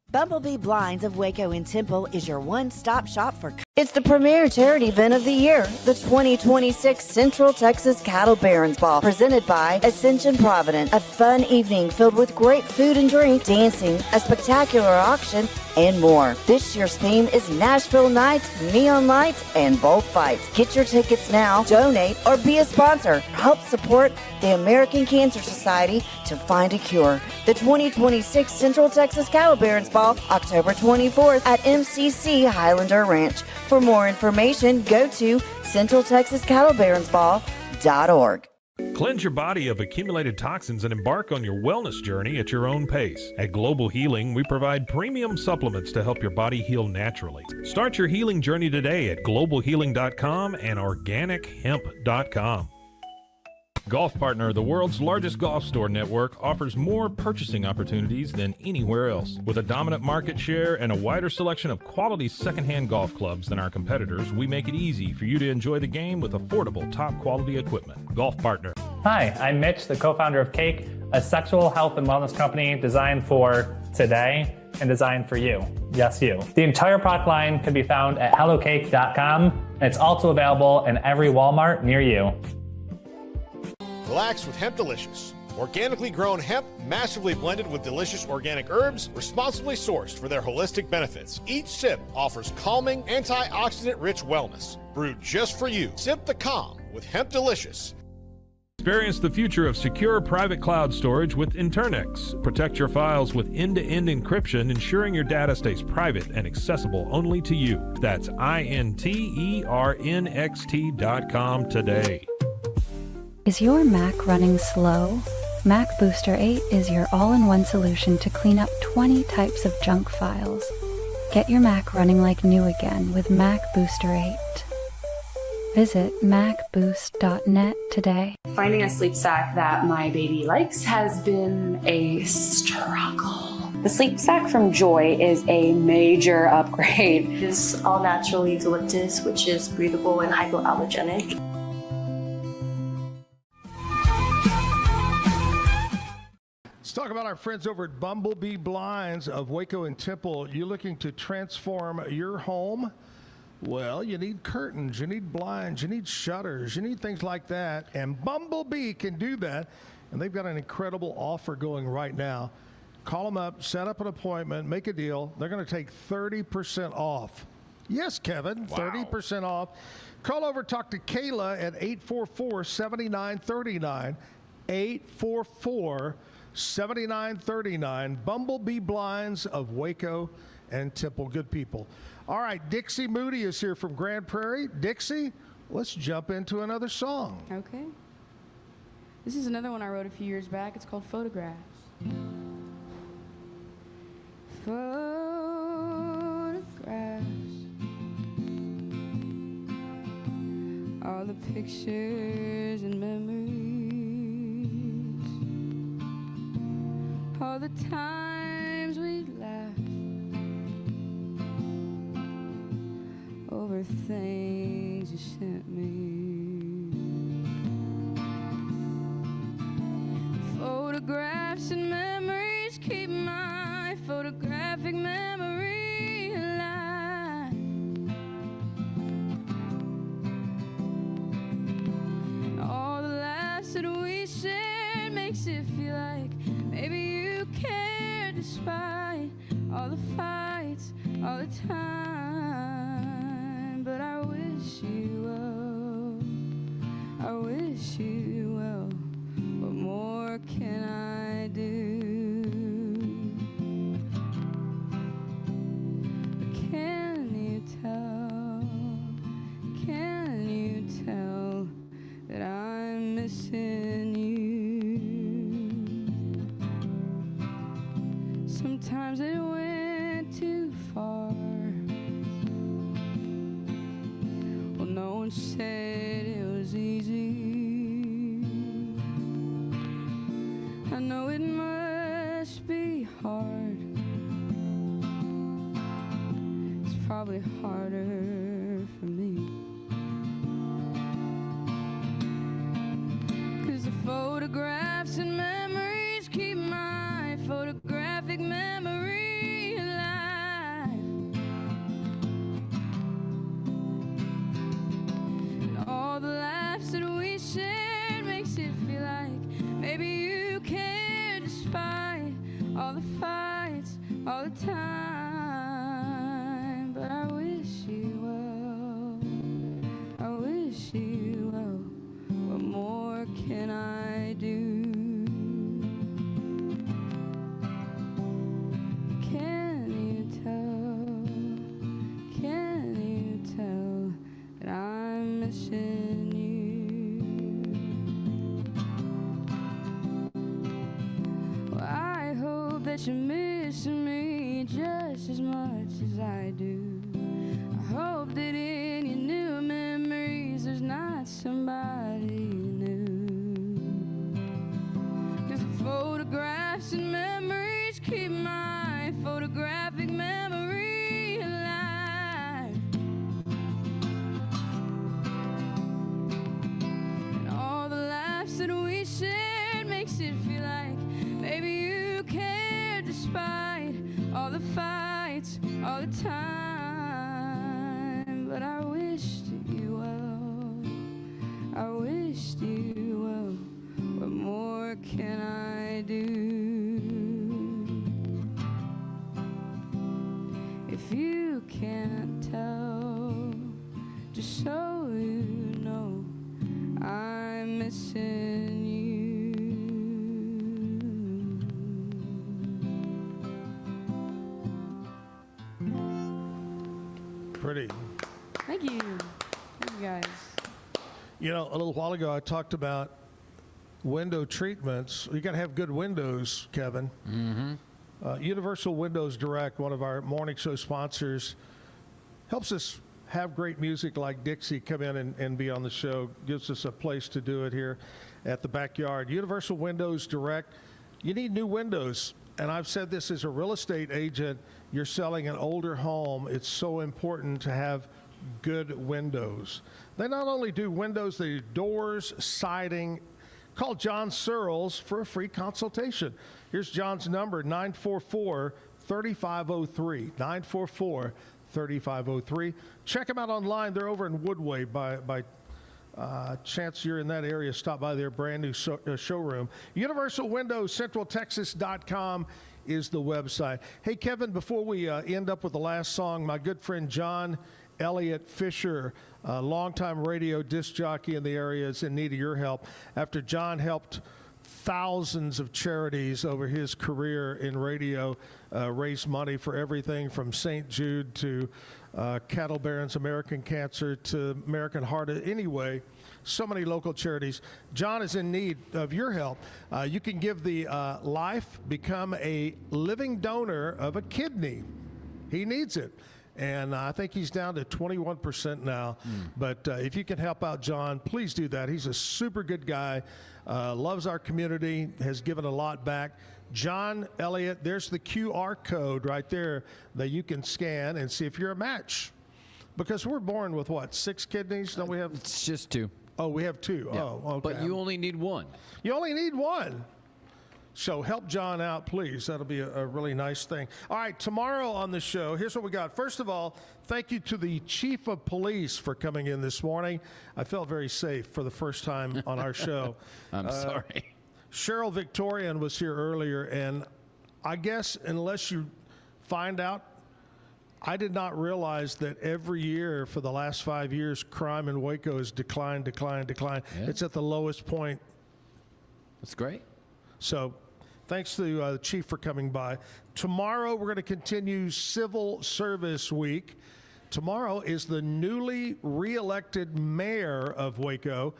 Bumblebee Blinds of Waco and Temple is your one-stop shop for... It's the premier charity event of the year, the 2026 Central Texas Cattle Barons Ball, presented by Ascension Providence. A fun evening filled with great food and drink, dancing, a spectacular auction, and more. This year's theme is Nashville Nights, Neon Lights, and Bullfights. Get your tickets now, donate, or be a sponsor. Help support the American Cancer Society to find a cure. The 2026 Central Texas Cattle Barons Ball, October 24th at MCC Highlander Ranch. For more information, go to CentralTexasCattleBaronsBall.org. Cleanse your body of accumulated toxins and embark on your wellness journey at your own pace. At Global Healing, we provide premium supplements to help your body heal naturally. Start your healing journey today at globalhealing.com and organichemp.com. Golf Partner, the world's largest golf store network, offers more purchasing opportunities than anywhere else. With a dominant market share and a wider selection of quality secondhand golf clubs than our competitors, we make it easy for you to enjoy the game with affordable, top-quality equipment. Golf Partner. Hi, I'm Mitch, the co-founder of Cake, a sexual health and wellness company designed for today and designed for you. Yes, you. The entire product line can be found at hellocake.com, and it's also available in every Walmart near you. Relax with Hemp Delicious. Organically grown hemp, massively blended with delicious organic herbs, responsibly sourced for their holistic benefits. Each sip offers calming, antioxidant-rich wellness. Brewed just for you. Sip the calm with Hemp Delicious. Experience the future of secure private cloud storage with Internix. Protect your files with end-to-end encryption, ensuring your data stays private and accessible only to you. That's internxt.com today. Is your Mac running slow? Mac Booster 8 is your all-in-one solution to clean up 20 types of junk files. Get your Mac running like new again with Mac Booster 8. Visit macboost.net today. Finding a sleep sack that my baby likes has been a struggle. The sleep sack from Joy is a major upgrade. It is all natural eucalyptus, which is breathable and hypoallergenic. Let's talk about our friends over at Bumblebee Blinds of Waco and Temple. You're looking to transform your home? Well, you need curtains, you need blinds, you need shutters, you need things like that. And Bumblebee can do that. And they've got an incredible offer going right now. Call them up, set up an appointment, make a deal. They're going to take 30% off. Yes, Kevin, wow. 30% off. Call over, talk to Kayla at 844-7939. 844-7939. Bumblebee Blinds of Waco and Temple. Good people. All right, Dixie Moody is here from Grand Prairie. Dixie, let's jump into another song. Okay. This is another one I wrote a few years back. It's called Photographs. Photographs. All the pictures and memories. All the times we laughed over things you sent me. Photographs and memories keep my photographic memory alive. And all the laughs that we shared makes it feel like maybe you cared despite all the fights, all the time. But I wish you well, I wish you well. What more can I do? But can you tell that I'm missing you? Sometimes it went too far. Well, no one said it was easy. I know it must be hard. It's probably harder for me. 'Cause the photographs and memories keep my photographic memory alive. And all the laughs that we shared makes it feel like maybe you cared despite all the fights, all the time. But I wish you well, I wish you well. What more can I do? Can you tell that I'm missing you? Well, I hope that you're missing me just as much as I do. I hope that in your new memories there's not somebody new. 'Cause the photographs and memories keep my photographic memory alive. And all the laughs that we missing you. Pretty. Thank you. Thank you guys. You know, a little while ago I talked about window treatments. You got to have good windows, Kevin. Mm-hmm. Universal Windows Direct, one of our morning show sponsors, helps us have great music like Dixie come in and be on the show, gives us a place to do it here at the Backyard. Universal Windows Direct, you need new windows. And I've said this as a real estate agent, you're selling an older home. It's so important to have good windows. They not only do windows, they do doors, siding. Call John Searles for a free consultation. Here's John's number, 944-3503, 944-3503. Check them out online. They're over in Woodway. By chance you're in that area, stop by their brand new showroom. UniversalWindowsCentralTexas.com is the website. Hey, Kevin, before we end up with the last song, my good friend John Elliott Fisher, a longtime radio disc jockey in the area, is in need of your help. After John helped thousands of charities over his career in radio raise money for everything from St. Jude to Cattle Barons, American Cancer to American Heart. Anyway, so many local charities. John is in need of your help. You can give the life, become a living donor of a kidney. He needs it. And I think he's down to 21% now. But if you can help out John, please do that. He's a super good guy, loves our community, has given a lot back. John Elliott, there's the QR code right there that you can scan and see if you're a match. Because we're born with what, 6 kidneys? Don't we have? It's just 2. Oh, we have 2. Yeah. Oh, okay. But you only need 1. You only need 1. So help John out, please. That'll be a really nice thing. All right, tomorrow on the show, here's what we got. First of all, thank you to the Chief of Police for coming in this morning. I felt very safe for the first time on our show. I'm sorry. Sheryl Victorian was here earlier, and I guess unless you find out, I did not realize that every year for the last 5 years, crime in Waco has declined. Yeah. It's at the lowest point. That's great. So thanks to the chief for coming by. Tomorrow, we're going to continue Civil Service Week. Tomorrow is the newly reelected mayor of Waco,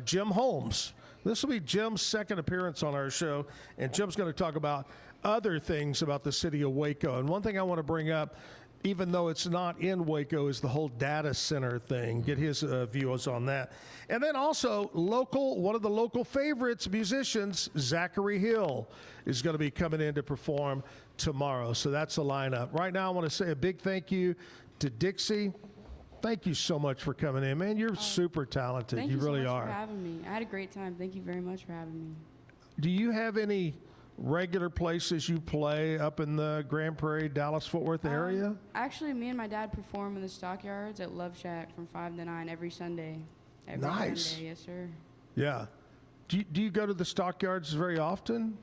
Jim Holmes. This will be Jim's second appearance on our show, and Jim's going to talk about other things about the city of Waco. And one thing I want to bring up, even though it's not in Waco, is the whole data center thing. Get his views on that. And then also one of the local favorites, musicians, Zachary Hill, is going to be coming in to perform tomorrow. So that's the lineup. Right now, I want to say a big thank you to Dixie. Thank you so much for coming in, man. You're super talented. Thank you really so much are. for having me. I had a great time. Thank you very much for having me. Do you have any regular places you play up in the Grand Prairie, Dallas-Fort Worth area? Actually, me and my dad perform in the Stockyards at Love Shack from 5 to 9 every Sunday. Nice. Sunday, yes, sir. Yeah. Do you go to the Stockyards very often?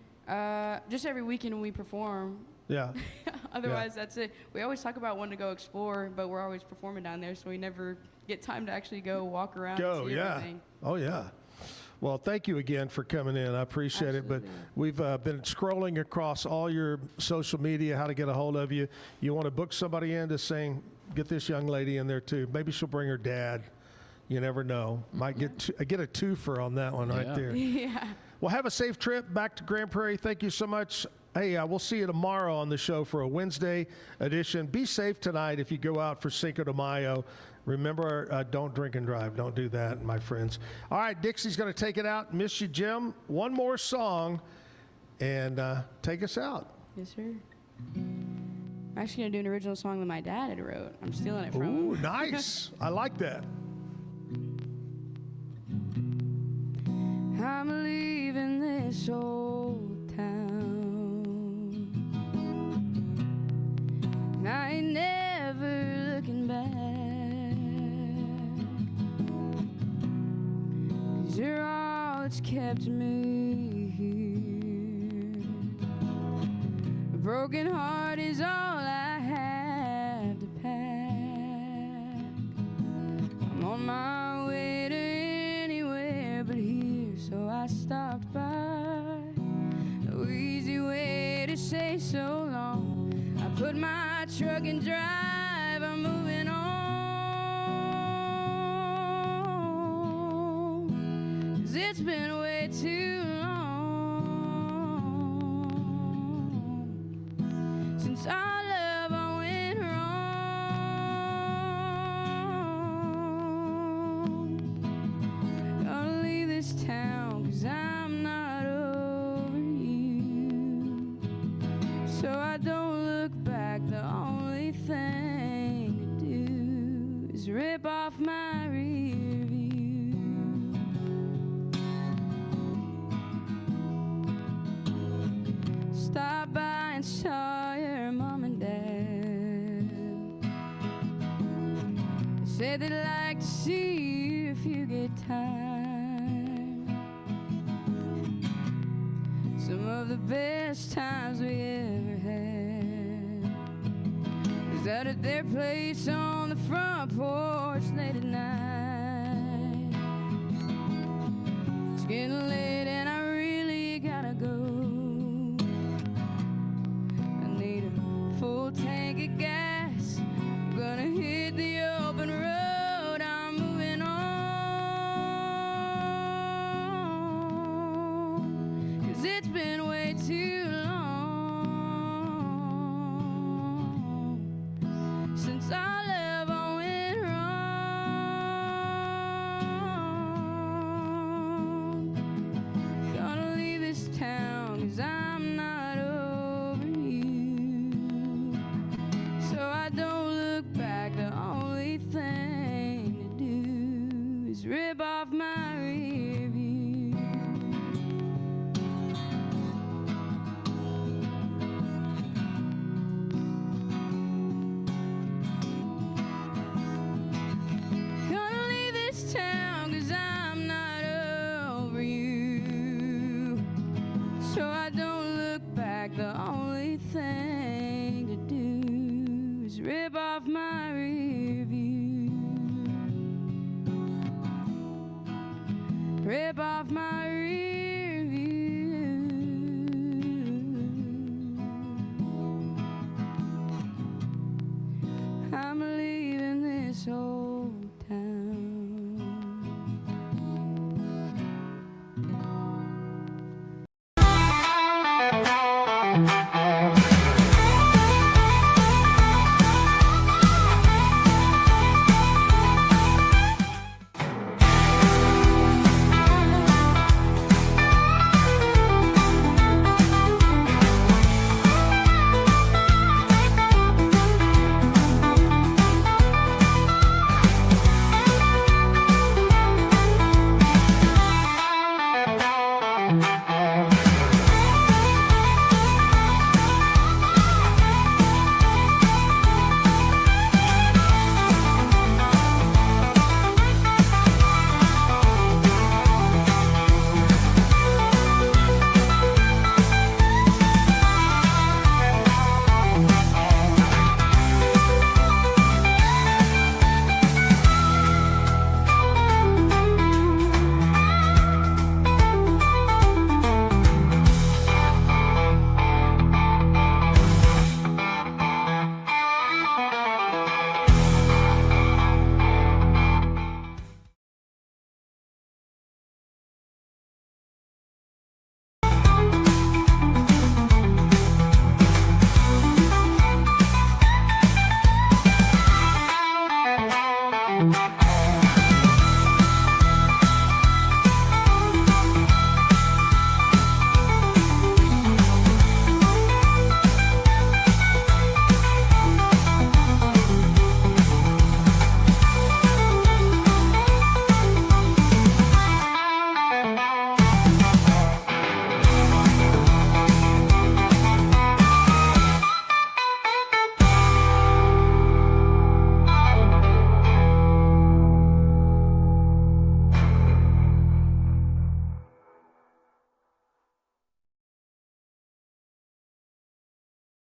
Just every weekend when we perform. Yeah. Otherwise, that's it. We always talk about wanting to go explore, but we're always performing down there, so we never get time to actually go walk around and see everything. Oh, yeah. Well, thank you again for coming in. I appreciate it. But we've been scrolling across all your social media, how to get a hold of you. You want to book somebody in to sing, get this young lady in there, too. Maybe she'll bring her dad. You never know. Might get a twofer on that one right there. Yeah. Well, have a safe trip back to Grand Prairie. Thank you so much. Hey, we'll see you tomorrow on the show for a Wednesday edition. Be safe tonight if you go out for Cinco de Mayo. Remember, don't drink and drive. Don't do that, my friends. All right, Dixie's going to take it out. Miss you, Jim. One more song and take us out. Yes, sir. I'm actually going to do an original song that my dad had wrote. I'm stealing it from him. Ooh, nice. I like that. I'm leaving this old town. I ain't never looking back. 'Cause you're all that's kept me here. A broken heart is all I have to pack. I'm on my way to anywhere but here. truck and drive, I'm moving on. 'Cause it's been way too long since our love I went wrong. Gonna leave this town 'cause I'm not over you. So I don't look back, the only thing to do is rip off my rear view. Stop by and saw your mom and dad. They said they'd like to see you if you get time. Some of the best times we ever had was out at their place on the front porch late at night. It's getting late and I really gotta go. I need a full tank of gas. I'm gonna hit the open road. I'm moving on. 'Cause it's been way too long since our love I went wrong. Gonna leave this town 'cause I'm not over you. So I don't look back, the only thing to do is rip off my rear view. Gonna leave this town 'cause I'm not over you. So I don't look back, the only thing to do is rip off my rear view. Rip off my